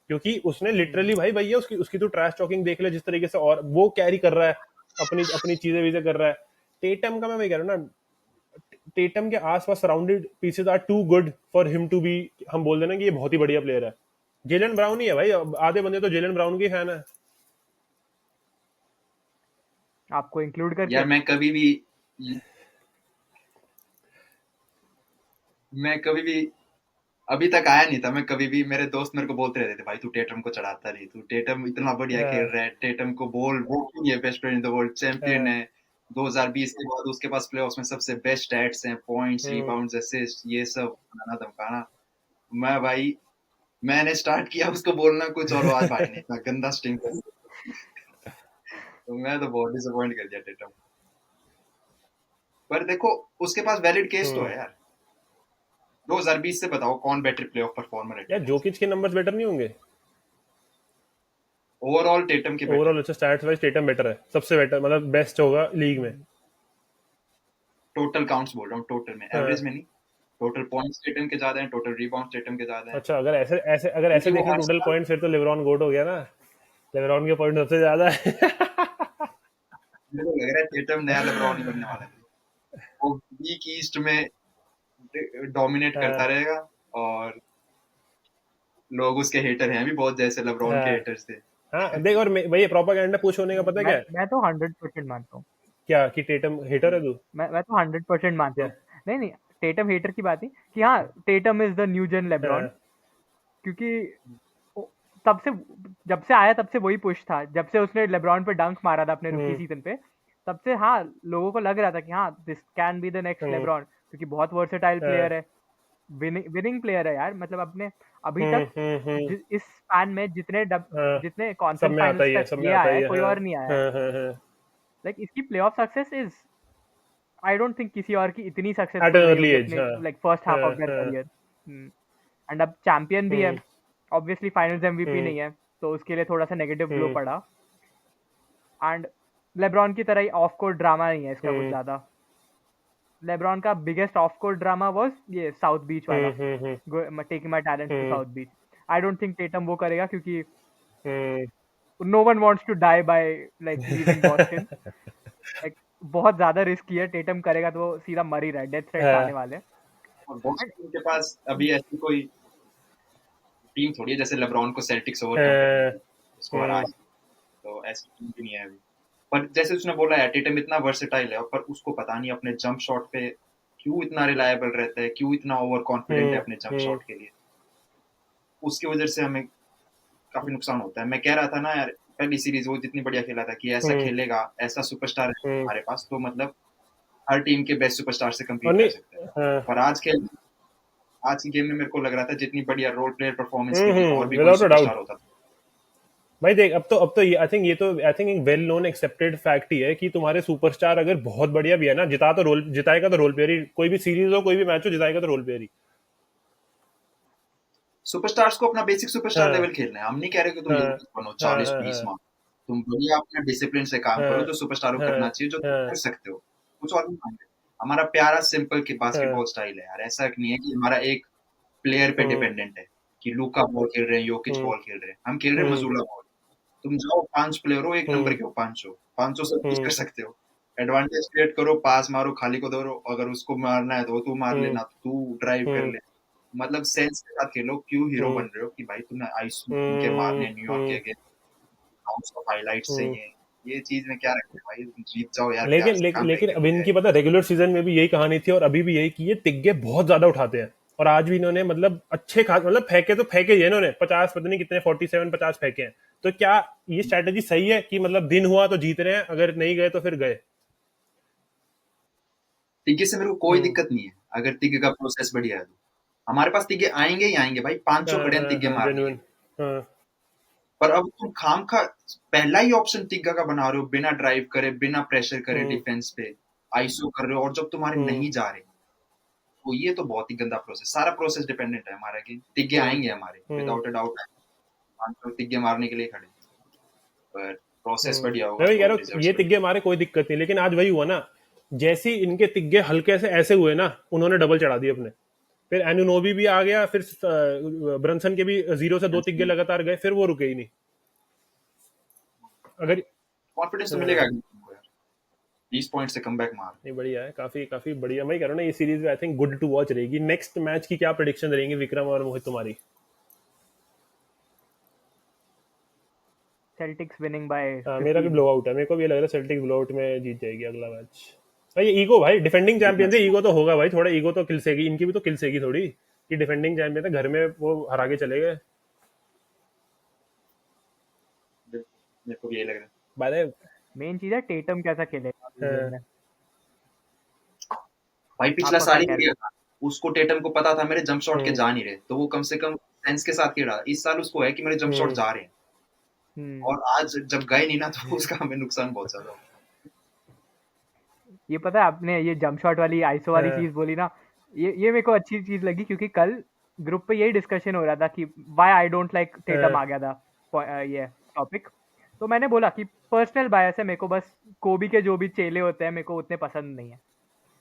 क्योंकि उसने लिटरली भाई भैया उसकी उसकी तो ट्रैश टॉकिंग देख ले जिस तरीके से, और वो कैरी कर रहा है अपनी अपनी चीजें वीजें कर रहा है। टेटम का मैं वही कह रहा हूँ ना, टेटम के आसपास surrounded pieces are too good for him to be, हम बोल देना कि ये बहुत ही बढ़िया प्लेयर है। जेलन ब्राउन ही है भाई, आधे बंदे तो जेलन ब्राउन के फैन है। आपको इंक्लूड करके? यार मैं कभी भी अभी तक आया नहीं था, मैं कभी भी, मेरे दोस्त मेरे को बोलते रहते थे भाई तू टेटम को चढ़ाता नहीं, तू टेटम इतना बढ़िया खेल हाँ, रहा है, टेटम को बोल, वो क्यों नहीं है best player in the world, champion हाँ, है 2020 के बाद, उसके पास प्लेऑफ्स में सबसे बेस्ट स्टैट्स हैं, पॉइंट्स, हम्म, रिबाउंड्स, असिस्ट, ये सब फलाना धमकाना। मैं भाई, मैंने स्टार्ट किया उसको बोलना कुछ और वो आज भाई ने इतना गंदा स्टिंग कर दिया। तो मैं तो बहुत डिसअपॉइंट कर दिया टेटम। पर देखो उसके पास वैलिड केस तो हम्म। है यार, 2020 से बताओ कौन बेटर प्लेऑफ परफॉर्मर है यार टेटम से? जोकिच के नंबर्स बेटर नहीं होंगे ओवरऑल टेटम के बेटर ओवरऑल? अच्छा, स्टैट्स वाइज टेटम बेटर है, सबसे बेटर, मतलब बेस्ट होगा लीग में। टोटल काउंट्स बोल रहा हूँ, टोटल में, हाँ। एवरेज में नहीं। टोटल पॉइंट्स टेटम के ज्यादा हैं, टोटल रिबाउंड्स टेटम के ज्यादा हैं, अच्छा, अगर ऐसे क्योंकि वो देखें हर टोटल साल पॉइंट, फिर तो लेब्रॉन गोट हो गया ना। लेब्रॉन के पॉइंट सबसे ज्यादा है। मेरे को लग रहा है टेटम नया लेब्रॉन ही बनने वाला है। वो वीक ईस्ट में डोमिनेट करता हाँ, रहेगा, और लोग उसके हेटर हैं भी बहुत, जैसे लेब्रॉन के हाँ, हेटर्स थे। हाँ, देख, और भाई प्रोपागेंडा पुश होने का पता है क्या है? मैं तो 100% मानता हूँ। क्या कि टेटम हेटर है तू? मैं तो 100% मानता क्या? हूँ। नहीं नहीं, टेटम हेटर की बात नहीं कि हाँ, Tatum is the new gen LeBron, हाँ, क्योंकि वो- तब से, जब से आया तब से वही पुश था, जब से उसने लेब्रॉन पे डंक मारा था अपने रूकी हम्म, सीजन पे, तब से हाँ लोगों को लग रहा था कि हाँ this can be the next hmm, LeBron, क्योंकि बहुत वर्सेटाइल हाँ, प्लेयर है, विनिंग प्लेयर है यार। मतलब अपने अभी हम्म, तक हम्म, इस स्पैन में हाँ, जितने सब कॉन्फ्रेंस में आता फाइनल्स ही है, तक सब में ये आता आया ही है, है, कोई हाँ, और नहीं आया है। हाँ, हाँ, हाँ। लाइक इसकी playoff success is, I don't think किसी और की इतनी एट सक्सेसफुल एन रही अर्ली होगी एज, अपने हाँ, लाइक फर्स्ट हाफ हाँ, ऑफ देयर हाँ, करियर। एंड अब चैंपियन भी है, हम्म, ऑब्वियसली फाइनल्स एमवीपी हम्म, नहीं है, तो उसके लिए थोड़ा सा नेगेटिव ब्लो हम्म, पड़ा। एंड लेब्रॉन की तरह ही ऑफ कोर्ट ड्रामा नहीं है इसका कुछ हम्म, ज्यादा। लेब्रॉन का biggest off court drama was ये साउथ बीच वाला, hmm, taking my talent to hmm, south beach. I don't think Tatum वो करेगा, क्योंकि hmm, no one wants to die by like leaving Boston. Like बहुत ज्यादा risk है, टेटम करेगा तो वो सीधा मर ही रहा है, डेथ थ्रेट्स आने हाँ, वाले हैं। और एंड बॉस्टन के पास अभी ऐसी कोई टीम थोड़ी है, जैसे लेब्रॉन को सेल्टिक्स ओवरकम करनी हाँ, थी, उसको हरा, हम्म, तो ऐसी टीम भी नहीं है अभी। पर जैसे उसने बोला है, टेटम इतना वर्सेटाइल है, पर उसको पता नहीं अपने जंप शॉट पे क्यों इतना रिलायबल रहता है, क्यों इतना ओवर कॉन्फिडेंट है हम्म, अपने जंप हम्म, शॉट के लिए। उसकी वजह से हमें काफी नुकसान होता है। मैं कह रहा था ना यार, पहली सीरीज वो जितनी बढ़िया खेला था कि ऐसा हम्म, खेलेगा, ऐसा सुपरस्टार है हम्म। हमारे पास, तो मतलब हर टीम के बेस्ट सुपरस्टार से और कम्पीट कर नहीं, सकता है। हाँ, पर आज की गेम में मेरे को लग रहा था जितनी बढ़िया रोल प्लेयर परफॉर्मेंस की थी, और भी कोई विदाउट अ डाउट। सुपरस्टार होता था। भाई देख, अब तो ये आई थिंक एक वेल नोन एक्सेप्टेड फैक्ट ही है कि तुम्हारे सुपरस्टार अगर बहुत बढ़िया भी है ना, जिताएगा तो रोल प्लेयर ही, कोई भी सीरीज हो, कोई भी मैच हो, जिताएगा तो रोल प्लेयर ही। सुपरस्टार्स को अपना बेसिक सुपरस्टार हाँ, लेवल खेलना है। हम नहीं कह रहे कि तुम हाँ, योकिच बनो हाँ, 40 हाँ, 20 हाँ, मार, तुम बढ़िया अपना डिसिप्लिन से काम हाँ, करो, जो सुपरस्टारों को हाँ, करना चाहिए, जो तुम हाँ, कर सकते हो। कुछ और नहीं मांगे। हमारा प्यारा सिंपल की हाँ, बास्केटबॉल स्टाइल है यार, ऐसा नहीं है कि हमारा एक प्लेयर पे हम्म, डिपेंडेंट है कि लूका बॉल खेल रहे हैं, योकिच हम्म, बॉल खेल रहे हैं। हम खेल रहे हैं हम्म, मजूला बॉल। तुम जाओ 5 प्लेयर हो, एक नंबर हम्म, के हो, 500 सब कुछ कर हम्म, सकते हो। एडवांटेज क्रिएट करो, पास मारो, खाली को दो, अगर उसको मारना है तो तू मार हम्म, लेना, तू ड्राइव कर हम्म, ले। मतलब सेंस के साथ खेलो, क्यों हीरो हम्म, बन रहे हो कि भाई तुम्हें आईसो के हम्म, मारने न्यूयॉर्क के हम्म, अगेंस्ट, काउंट्स ऑफ हाइलाइट्स हम्म। चाहिए। ये चीज में क्या रखते भाई, तुम जीत जाओ यार प्यार लेकिन से, लेकिन कहाँ लेकिन अब क्रिकेट है। इनकी पता, रेगुलर सीजन में भी यही कहानी थी और अभी भी यही, कि ये तिग्गे बहुत ज्यादा उठाते हैं। और आज भी इन्होंने मतलब अच्छे खास, मतलब फेंके तो फेंके ही है इन्होंने, 50 पता नहीं कितने, 47 50 फेंके हैं। तो क्या ये स्ट्रेटेजी सही है कि मतलब दिन हुआ तो जीत रहे हैं, अगर नहीं गए तो फिर गए? तिग्गे से मेरे को कोई हम्म, दिक्कत नहीं है, अगर तिग्गे का प्रोसेस बढ़िया है तो। हमारे पास तिग्गे आएंगे ही आएंगे भाई, 500 हाँ, खड़े हैं हाँ, तिग्गे हाँ, मारने के जेन्युइन, लिए। हाँ, पर अब तुम खाम खा पहला ही ऑप्शन तिग्गा का बना रहे हो, बिना ड्राइव करे, बिना प्रेशर करे हम्म, डिफेंस पे, आईसो कर रहे हो, और जब तुम्हारे हम्म, नहीं जा रहे, तो ये तो बहुत ही गंदा प्रोसेस, सारा प्रोसेस डिपेंडेंट है हमारा कि तिग्गे हम्म, आएंगे हमारे, हम्म, विदाउट अ डाउट। 500 तिग्गे मारने के लिए खड़े, पर प्रोसेस बढ़िया होगा मैं वही कह तो रहा हूँ, रिजल्ट्स ये बढ़िया। तिग्गे हमारे कोई दिक्कत नहीं, लेकिन आज वही हुआ ना, जैसे ही इनके तिग्गे हल्के से ऐसे हुए ना, उन्होंने डबल चढ़ा दिए अपने। फिर एनुनोबी भी आ गया, फिर ब्रंसन के भी 0 से 2 तिग्गे लगातार गए, फिर वो रुके ही नहीं। अगर कॉन्फिडेंस तो हाँ, मिलेगा कि तुमको यार, 20 पॉइंट से कमबैक मार। नहीं, बढ़िया है, काफी काफी बढ़िया। मैं कह रहा हूँ ना, ये series I think good to watch रहेगी। नेक्स्ट मैच की क्या प्रेडिक्शन रहेंगी विक्रम और मोहित तुम्हारी? सेल्टिक्स विनिंग बाय मेरा भी 15। ब्लो आउट है, मेरे को भी ये लग रहा है सेल्टिक ब्लो आउट में जीत जाएगी अगला मैच। भाई ईगो, भाई डिफेंडिंग जितना चैंपियन थे, ईगो तो होगा भाई, थोड़ा ईगो तो किलसेगी, इनकी भी तो किलसेगी थोड़ी, कि डिफेंडिंग चैंपियन थे, घर में वो हरा के चले गए। मेरे को भी यही लग रहा है। बाय मेन चीज है टेटम कैसा खेलेगा अगली गेम में। भाई पिछला आपका क्या साल ही कहना बढ़िया था, उसको टेटम को पता था मेरे जंप शॉट के हम्म, जा नहीं रहे, तो वो कम से कम सेंस के साथ खेल रहा। इस साल उसको है कि मेरे जंप शॉट हम्म, जा रहे हैं, है? और आज जब गए नहीं ना, तो उसका हमें नुकसान बहुत ज्यादा हुआ। ये पता है आपने ये जंप शॉट वाली आईसो वाली हाँ, चीज बोली ना, ये मेरे को अच्छी चीज लगी क्योंकि कल ग्रुप पे यही डिस्कशन हो रहा था कि why I don't like Tatum आ गया था ये टॉपिक। तो मैंने बोला कि पर्सनल बायस है, मेरे को बस कोबी के जो भी चेले होते हैं मेरे को उतने पसंद नहीं है।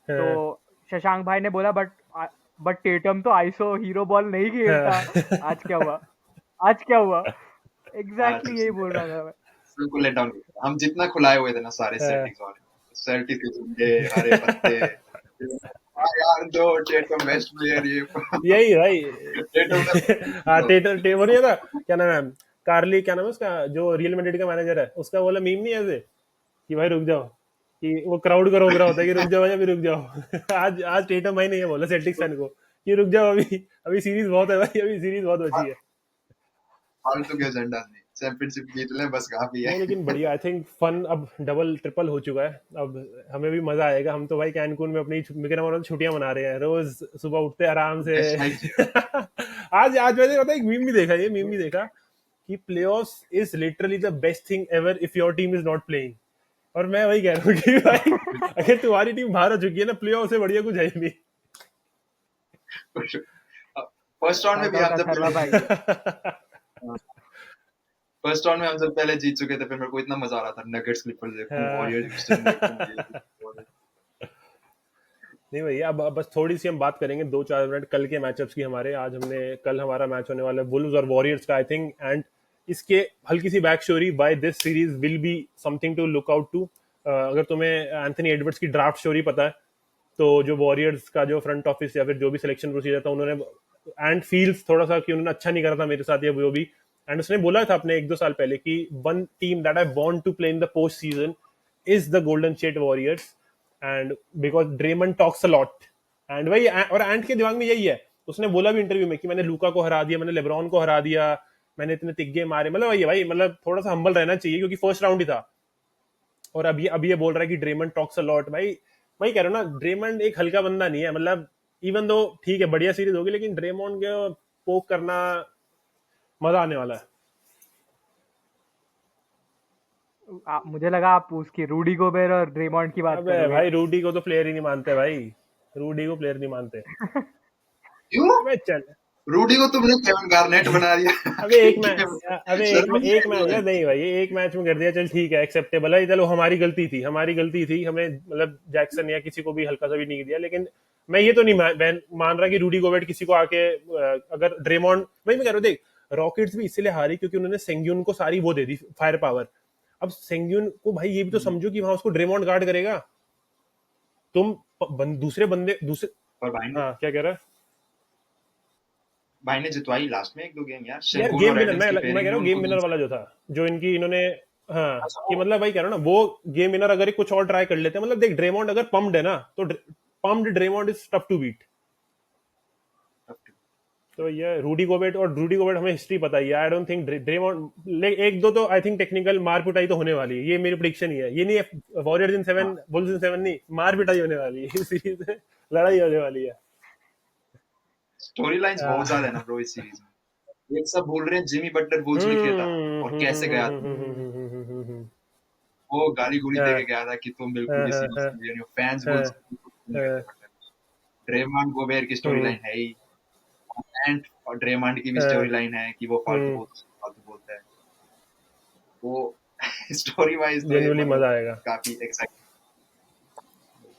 तो शशांक भाई ने बोला बट टेटम तो आईसो हीरो बॉल नहीं खेलता। आज क्या हुआ? आज क्या हुआ? एग्जैक्टली यही बोल रहा था मैं। सबको लेट डाउन किया। हम जितना खुलाए हुए थे ना सारे सेल्टिक्स वाले, सेल्टिक्स के झंडे, हरे पत्ते, हाँ यार दो टेटम बेस्ट प्लेयर ये यही भाई। टेटम ने हाँ वो नहीं था, क्या नाम है, कार्ली, क्या नाम है उसका, जो रियल मैड्रिड का मैनेजर है, उसका बोला मीम नहीं ऐसे कि भाई रुक जाओ, कि वो क्राउड को रोक रहा होता है कि रुक जाओ भाई, अभी रुक जाओ। आज टेटम भाई नहीं है बोला सेल्टिक्स फैन को कि रुक जाओ, अभी अभी सीरीज बहुत है भाई, अभी सीरीज बहुत बची है। फालतू के एजेंडा नहीं, चैंपियनशिप जीत ले बस, काफी है। नहीं लेकिन बढ़िया, आई थिंक फन अब डबल ट्रिपल हो चुका है, अब हमें भी मजा आएगा। हम तो भाई कैनकून में अपनी छुट्टियां मना रहे हैं, रोज सुबह उठते हैं आराम से। बेस्ट लाइफ जी रहा हूँ। आज मैंने पता है एक मीम भी देखा, ये मीम भी देखा कि playoffs is literally the best thing ever if your team is not playing. और मैं वही कह रहा हूँ कि भाई अगर तुम्हारी टीम बाहर हो चुकी है ना, प्लेऑफ से बढ़िया कुछ है ही नहीं। फर्स्ट राउंड में भी हम जब अथर्वा भाई फर्स्ट राउंड में हम जब पहले जीत चुके थे, फिर मेरे को इतना मजा आ रहा था, नगेट्स क्लिपर्स देखूं, वॉरियर्स देखूं। नहीं भैया, अब बस थोड़ी सी हम बात करेंगे 2-4 मिनट कल के मैचअप्स की हमारे। आज कल हमारा मैच होने वाला है वुल्व्स और वॉरियर्स का, आई थिंक, एंड इसके हल्की सी back story why this series will be something to look out to. अगर तुम्हें एंथनी एडवर्ड्स की ड्राफ्ट स्टोरी पता है, तो जो वॉरियर्स का जो फ्रंट ऑफिस या फिर जो भी सिलेक्शन प्रोसीजर था, उन्होंने एंड फील्स थोड़ा सा कि उन्होंने अच्छा नहीं करा था मेरे साथ या वो भी, एंड उसने बोला था अपने 1-2 साल पहले कि one team that I want to play in the post season is the Golden State Warriors, and because Draymond talks a lot, and भाई और एंड के दिमाग में यही है। उसने बोला भी इंटरव्यू में कि मैंने लूका को हरा दिया, मैंने लेब्रॉन को हरा दिया, मैंने इतने तिग्गे मारे, मतलब भाई मतलब थोड़ा सा हम्बल रहना चाहिए क्योंकि फर्स्ट राउंड ही था। और अभी ये बोल रहा है कि ड्रेमंड टॉक्स अ लॉट। भाई मैं कह रहा हूँ ना, ड्रेमंड एक हल्का बंदा नहीं है, मतलब इवन दो ठीक है बढ़िया सीरीज होगी, लेकिन ड्रेमंड के पोक करना मजा आने वाला है। मुझे लगा आप उसकी रूडी गोबेर और ड्रेमॉन्ड की बात अबे करोगे। भाई रूडी को तो प्लेयर ही नहीं मानते भाई, रूडी को प्लेयर नहीं मानते। क्यों? अबे चल, रूडी को तुमने केविन गार्नेट बना दिया। अबे एक मैच शर्म नहीं एक आई मैच तुम्हें? यार, नहीं भाई ये एक मैच में कर दिया, चल ठीक है, एक्सेप्टेबल है, चलो हमारी गलती थी, हमें मतलब जैक्सन या किसी को भी हल्का सा भी नहीं दिया। लेकिन मैं ये तो नहीं मान रहा कि रूडी गोबेट किसी को आके अगर ड्रेमॉन्ड, मैं कह रहा हूँ देख, रॉकेट्स भी इसलिए हारी क्योंकि उन्होंने सेंग्यून को सारी वो दे दी फायर पावर। अब सेंग्यून को भाई ये भी तो समझो कि वहां उसको ड्रेमॉन्ड गार्ड करेगा, तुम दूसरे बंदे दूसरे। पर हाँ क्या कह रहा है भाई ने जितवाई लास्ट में 1-2 गेम यार, यार, शेंगुन गेम और विनर, एडम्स की मैं कह पेयरिंग रहा ने हूँ गेम उनको विनर विन वाला जो था, जो इनकी इन्होंने, हाँ अच्छा कि मतलब भाई कह रहा हूँ ना, वो गेम विनर अगर कुछ और ट्राई कर लेते हैं, मतलब देख ड्रेमॉन्ड अगर पम्प्ड है ना, तो pumped Draymond is tough to beat. तो ये रूडी गोबेट हमें हिस्ट्री पता ही है, आई डोंट थिंक ड्रेमॉन्ड, एक दो तो आई थिंक टेक्निकल मार पिटाई तो होने वाली है, ये मेरी प्रिडिक्शन ही है, ये नहीं वॉरियर्स इन 7 बुल्स इन 7 नहीं, मार पिटाई होने वाली है इस सीरीज में, लड़ाई होने वाली है। स्टोरी लाइन्स बहुत ज्यादा है ना ब्रो इस सीरीज में। ये सब भूल रहे हैं जिमी बटलर वुल्स में खेला और कैसे गया था। वो गाली गुली दे के गया था कि तुम बिल्कुल भी सीरीज नहीं हो, फैंस वुल्स नहीं करते बटलर। ड्रेमंड गोबेर की स्टोरी लाइन है ही, एंड और ड्रेमंड की भी स्टोरी लाइन है कि वो फालतू बोलता है वो। स्टोरी वाइज तो ये जनरली मतलब मजा आएगा। काफी exciting.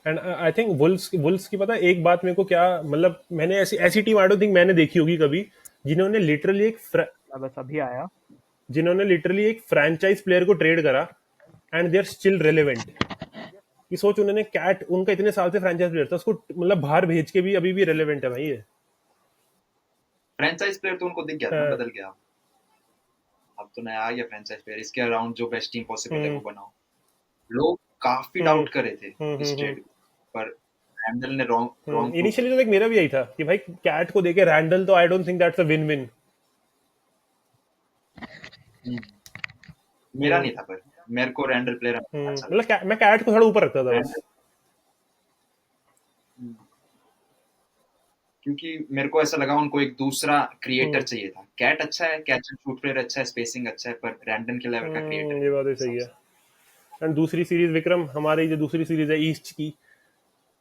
And I think Wolves की पता है एक बात मेरे को क्या, मतलब मैंने ऐसी टीम आई डोंट थिंक मैंने देखी होगी कभी, जिन्होंने लिटरली बस अभी आया। एक फ्रेंचाइज प्लेयर को ट्रेड करा and they are still relevant. कि सोच, उन्होंने कैट, उनका इतने साल से फ्रेंचाइज प्लेयर था, उसको मतलब बाहर भेज के भी अभी भी रेलेवेंट है भाई ये। फ्रेंचाइज प्लेयर तो उनको दिख गया था ना, बदल गया। अब तो नया आ गया फ्रेंचाइज प्लेयर, इसके अराउंड जो बेस्ट टीम पॉसिबल है वो बनाओ। लोग काफी डाउट कर रहे थे इस ट्रेड पर रैंडल ने रॉन्ग इनिशियली तो देख मेरा भी यही था कि भाई कैट को देके रैंडल, तो I don't think that's a win win. मेरा नहीं था, पर मेरे को रैंडल प्लेयर अच्छा लगा। मतलब मैं कैट को थोड़ा ऊपर रखता था बस। क्योंकि मेरे को ऐसा लगा उनको एक दूसरा क्रिएटर चाहिए था। कैट अच्छा है, कैच एंड शूट प्लेयर अच्छा है, स्पेसिंग अच्छा है, पर रैंडन के लेवल का क्रिएटर ये बात ही सही है। एंड दूसरी सीरीज विक्रम, हमारी जो दूसरी सीरीज है ईस्ट की,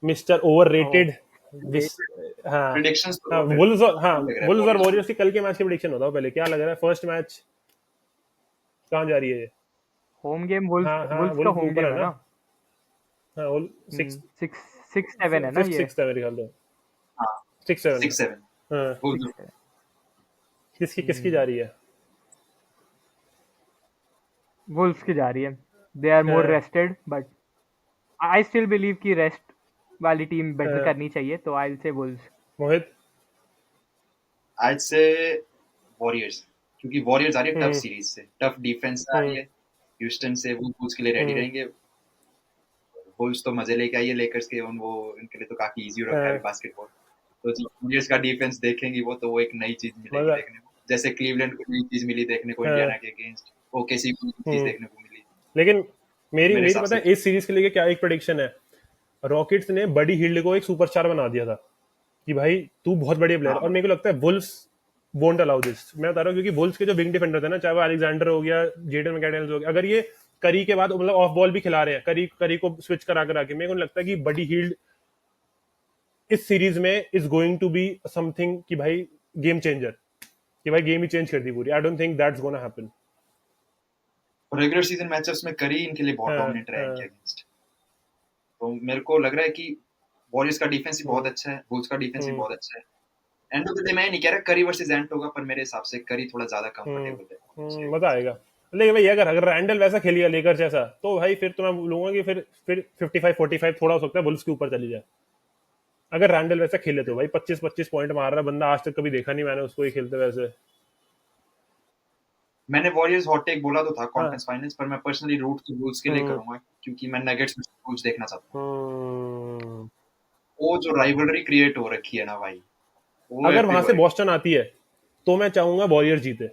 मिस्टर ओवररेटेड हाँ प्रिडिक्शंस हाँ, तो फिर वुल्व्स और हाँ लग रहा है वुल्व्स और Warriors। वॉरियर्स की कल के मैच की प्रेडिक्शन बताओ पहले, क्या लग रहा है फर्स्ट मैच कहाँ जा रही है ये? होम गेम हाँ वुल्स हाँ, वुल्स का वुल्व्स होम ऊपर गेम है है ना। ना। हाँ, वुल सिक्स 6-7 है ना फिफ्थ ये। सिक्स है मेरे ख्याल से। हाँ 6-7 है। 6-7 हाँ, Wolves। 6-7। किसकी किसकी जा रही है? वुल्स की जा रही है। दे आर मोर हाँ, rested but I still believe कि रेस्ट वाली टीम बेटर हाँ, करनी चाहिए, तो आई विल से वुल्स। मोहित। आज से वॉरियर्स, क्योंकि वॉरियर्स आ रही है टफ हम्म सीरीज से, टफ डिफेंस से आ रही हम्म है ह्यूस्टन से, वो Bulls के लिए रेडी हम्म रहेंगे। बुल्स तो मजे लेके आई है लेकर्स के, उन वो उनके लिए तो काफी इजी हो रखा है हाँ, अभी बास्केटबॉल। तो जो वॉरियर्स का डिफेंस देखेंगी वो एक नई चीज मिलेगी मजा। देखने को, जैसे क्लीवलैंड को नई चीज मिली देखने को हाँ, इंडियाना के अगेंस्ट, ओकेसी को नई चीज हम्म देखने को मिली लेकिन मेरी मेरे मेरी हिसाब पता से। है इस सीरीज के लिए क्या एक प्रेडिक्शन है। रॉकेट्स ने बडी हिल्ड को एक सुपरस्टार बना दिया था कि भाई तू बहुत बढ़िया प्लेयर, और हाँ मेरे को लगता है वुल्स वोंट अलाउ दिस। मैं बता रहा हूँ क्योंकि वुल्स के जो विंग डिफेंडर थे ना, चाहे वो अलेक्जेंडर हो गया, जेडन मैकडेनियल्स हो गया, अगर ये करी के बाद मतलब ऑफ बॉल भी खिला रहे हैं, करी करी को स्विच करा करा के, मेरे को नहीं लगता कि बडी हिल्ड इस सीरीज में is going to be something कि भाई गेम चेंजर, कि भाई गेम ही चेंज कर दी पूरी। आई don't think that's gonna happen. Regular season matchups में करी इनके लिए बहुत हाँ डोमिनेट रहा है हाँ इनके अगेंस्ट। तो मेरे को लग रहा है कि वॉरियर्स का डिफेंस भी बहुत हम्म अच्छा है, बुल्स का डिफेंस भी हम्म बहुत अच्छा है। एंड ऑफ द डे मैं नहीं कह रहा करी वर्सेस एंट होगा, पर मेरे हिसाब से करी थोड़ा ज्यादा कंफर्टेबल है Warriors के मजा against। आएगा। लेकिन भाई अगर अगर रैंडल वैसा खेलिएगा लेकर जैसा, तो भाई फिर तो मैं बोलूंगा कि फिर 55-45 थोड़ा हो सकता है बुल्स के ऊपर चली जाए। अगर रैंडल वैसा खेले तो भाई 25-25 पॉइंट मार रहा है बंदा, आज तक कभी देखा नहीं मैंने उसको ही खेलते वैसे। मैंने वॉरियर्स हॉट टेक बोला तो था हाँ। कॉन्फ्रेंस फाइनल्स, पर मैं पर्सनली रूट तो बुल्स के लिए हम्म करूंगा, क्योंकि मैं नगेट्स में बुल्स देखना चाहता हूँ। हम्म। वो जो राइवलरी क्रिएट हो रखी है ना भाई, वो अगर एपिक वहां से होएगी। बॉस्टन आती है तो मैं चाहूंगा वॉरियर जीते।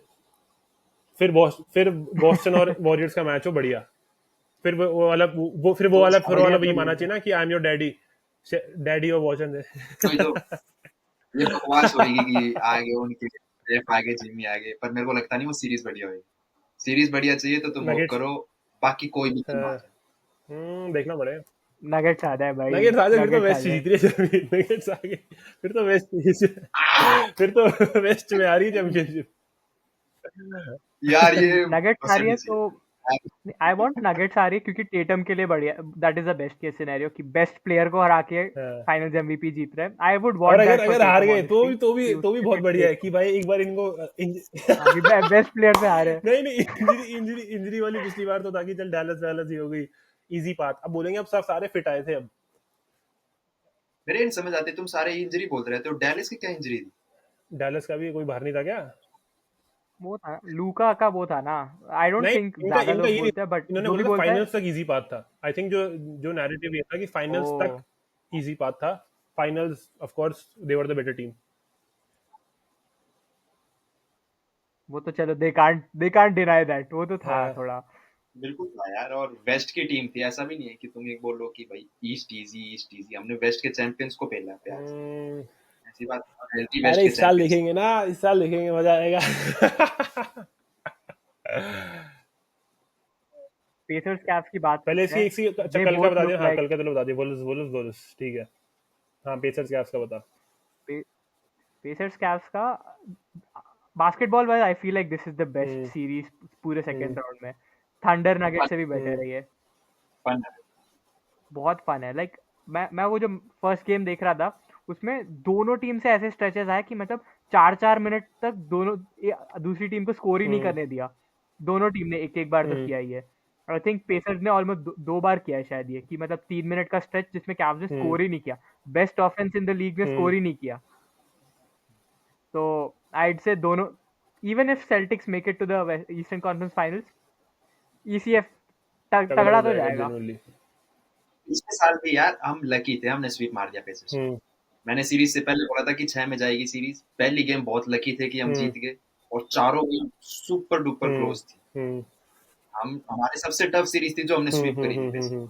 फिर बॉस्टन और वॉरियर्स का मैच हो बढ़िया। फिर तो वो बढ़िया वाला तो वही माना रहेगा। चाहिए ना कि I am your daddy, daddy of वॉचन। कोई तो ये बकवास होएगी कि आगे उनके रेफ आगे जिम्मी आगे, पर मेरे को लगता नहीं वो सीरीज बढ़िया होगी। सीरीज बढ़िया चाहिए तो तुम वो नगेट्स। करो, बाकी कोई भी टीम आ जाए। देखना पड़ेगा। नगेट्स आ जाए भाई, नगेट्स आ जाए फिर तो नगेट्स आ वेस्ट जाए। जीत रही है। नगेट्स आ गए फिर तो फिर तो वेस्ट में आ रही है चैंपियनशिप। यार ये नगेट्स आ पसंद रही है नहीं तो चाहिए। आई वांट नगेट्स आ रही है क्योंकि टेटम के लिए बढ़िया, that is the best case scenario कि बेस्ट प्लेयर को हरा के हाँ। फाइनल्स एमवीपी जीत रहे हैं। आई वुड और वांट अगर दैट फॉर अगर हार टेटम गए तो ऑनेस्टली भी तो भी कि तो भी उसके बहुत लिए बढ़िया ट्रेड है कि करो। भाई एक बार इनको हाँ कि बेस्ट प्लेयर से हारे। नहीं नहीं, इंजरी इंजरी इंजरी वाली पिछली बार तो था कि चल डैलस वैलस ही हो गई, इजी पाथ। अब बोलेंगे अब सब सारे फिट आए थे अब। मेरे नहीं समझ आते, तुम सारे इंजरी बोल रहे थे, तो डैलिस की क्या इंजरी थी? डैलस का भी कोई बाहर नहीं था क्या? वो था लूका का, वो था ना। आई डोंट नहीं, थिंक इनका ज्यादा इनका लोग ये नहीं बोलते हैं था। बट इन्होंने जो भी बोला था बोलता है। फाइनल्स तक इजी पाथ था। आई थिंक जो जो नैरेटिव ये था कि ओ, फाइनल्स तक इजी पाथ था। Finals of course they were the better team. वो तो चलो दे कांट डिनाई दैट, वो तो था थोड़ा। बिल्कुल था यार, और वेस्ट की टीम थी, ऐसा भी नहीं है कि तुम एक बोलो कि भाई ईस्ट इजी, हमने वेस्ट के चैंपियंस को पेला प्यार से। ऐसी बात हेल्थी वेस्ट अरे के इस साल चैंपियंस। देखेंगे ना, इस साल देखेंगे, मजा आएगा। पेसर्स कैव्स की बात पहले करते इसकी हैं। एक सी अच्छा दे कल का बोथ बता दिया। लुक हाँ, लाइक कल का चलो बता दिया। वुल्व्स वुल्व्स वुल्व्स ठीक है। हाँ, पेसर्स क्या उसका बता। पेसर्स कैव्स का basketball wise I feel like this is the best hmm series पूरे हम्म सेकंड राउंड में। थंडर नगेट फन से भी बेटर हम्म है ये। फन है। बहुत फन है लाइक मैं वो जो फर्स्ट गेम देख रहा था उसमें दोनों टीम से ऐसे स्ट्रेचेस आए कि मतलब 4-4 मिनट तक दूसरी टीम को स्कोर ही नहीं हम्म करने दिया। दोनों टीम ने एक एक बार तो हम्म किया ही है। आई थिंक पेसर्स ने ऑलमोस्ट दो बार किया है शायद ये, कि मतलब 3 मिनट का स्ट्रेच जिसमें कैव्स ने हम्म स्कोर ही नहीं किया। Best offence in the league ने हम्म स्कोर ही नहीं किया। तो आईड से दोनों, even if Celtics make it to the Eastern Conference Finals, ECF तगड़ा हो तगड़ा तो जाएगा जाएगा। जेनुअनली। पिछले साल भी यार हम लकी थे, हमने स्वीप मार दिया पेसर्स को। हम्म मैंने सीरीज से पहले बोला था कि 6 में जाएगी सीरीज, पहली गेम बहुत लकी थे कि हम हम्म जीत गए, और चारों गेम सुपर डुपर हम्म क्लोज थी। हम्म हम हमारे सबसे टफ सीरीज थी जो हमने स्वीप करी थी पेसर्स। हम्म।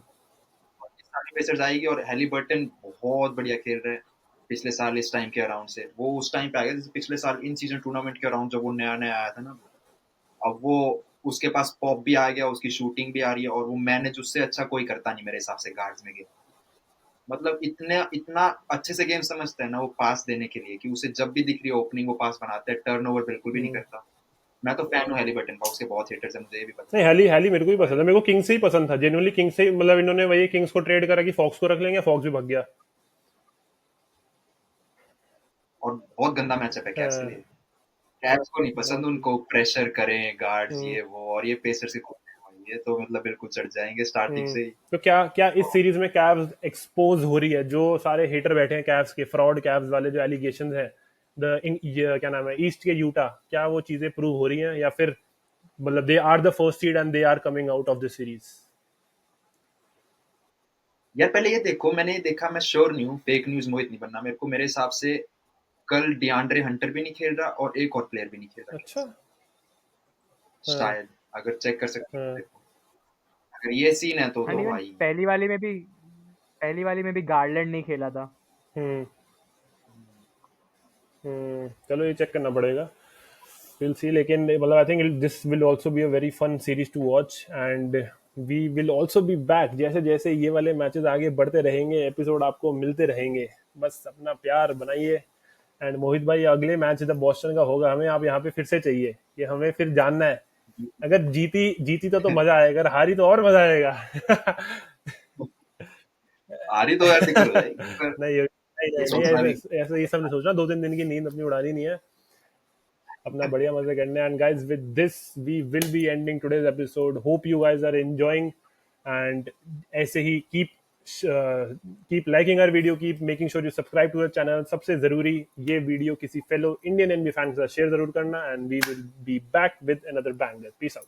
और इस साल भी पेसर्स आएगी, और हैलिबर्टन बहुत बढ़िया खेल रहे हैं। पिछले साल इस टाइम के अराउंड से वो उस टाइम पे आ गया जैसे पिछले साल इन सीजन टूर्नामेंट के अराउंड जब वो नया नया आया था ना। अब वो उसके पास पॉप भी आ गया, उसकी शूटिंग भी आ रही है, और वो मैनेज उससे अच्छा कोई करता नहीं मेरे हिसाब से गार्ड्स में गेम। मतलब इतना अच्छे से गेम समझता है ना वो पास देने के लिए, कि उसे जब भी दिख रही है ओपनिंग वो पास बनाता है, टर्नओवर बिल्कुल भी नहीं करता। मैं तो फैन हूँ हैलिबर्टन का, उसके बहुत हेटर्स हैं, मुझे ये भी पता नहीं, हैली हैली मेरे को भी पसंद है, मेरे को किंग्स से ही पसंद था जेन्युइनली, किंग्स से मतलब इन्होंने वही किंग्स को ट्रेड करा कि फॉक्स को रख लेंगे, फॉक्स भी भाग गया। और बहुत गंदा मैचअप है कैप्स के हाँ, लिए। कैप्स को नहीं पसंद, बहुत। उनको प्रेशर करें गार्ड्स हम्म, ये वो, और ये पेसर्स के ये तो मतलब बिल्कुल चढ़ जाएंगे स्टार्टिंग से ही। तो क्या क्या इस सीरीज में कैव्स एक्सपोज हो रही है, जो सारे हेटर बैठे हैं कैव्स के, फ्रॉड कैव्स वाले जो एलिगेशंस हैं, ये क्या नाम है, ईस्ट के यूटा, क्या वो चीजें प्रूव हो रही हैं, या फिर मतलब they are the first seed and they are coming out of the series? यार पहले ये देखो, मैंने ये देखा, मैं श्योर नहीं हूँ, फेक न्यूज मोहित नहीं बनना मेरे को, मेरे हिसाब से कल डिआंड्रे हंटर भी नहीं खेल रहा और एक और प्लेयर भी नहीं खेल रहा अच्छा। किंग्स से, हाँ। शायद, अगर चेक कर सकते हो तो हाँ। देखो। अगर ये सीन है एंड तो इवन भाई। पहली वाली में भी गार्लैंड नहीं खेला था। हम्म। चलो ये चेक करना पड़ेगा, we'll see, लेकिन मतलब I think this will also be a very fun series to watch, and we will also be back, जैसे जैसे ये वाले मैचेस आगे बढ़ते रहेंगे, एपिसोड आपको मिलते रहेंगे, बस अपना प्यार बनाइए। एंड मोहित भाई, अगले मैच जब बॉस्टन का होगा, हमें आप यहाँ पे फिर से चाहिए, कि हमें फिर जानना है, अगर जीती जीती तो मजा आएगा, अगर हारी तो और मजा आएगा। हारी तो यार दिक्कत हो जाएगी, पर नहीं नहीं ये नहीं नहीं, सोचना भी। ऐसे ऐसे ये सब नहीं सोचना, 2-3 दिन की नींद अपनी उड़ानी नहीं है, अपना बढ़िया मजे करने। And guys, with this we will be ending today's episode, hope you guys are enjoying, and ऐसे ही keep liking our video, keep making sure you subscribe to our channel, सबसे जरूरी ये वीडियो किसी फेलो इंडियन एनबी फैन के साथ share जरूर करना, and we will be back with another banger. Peace out.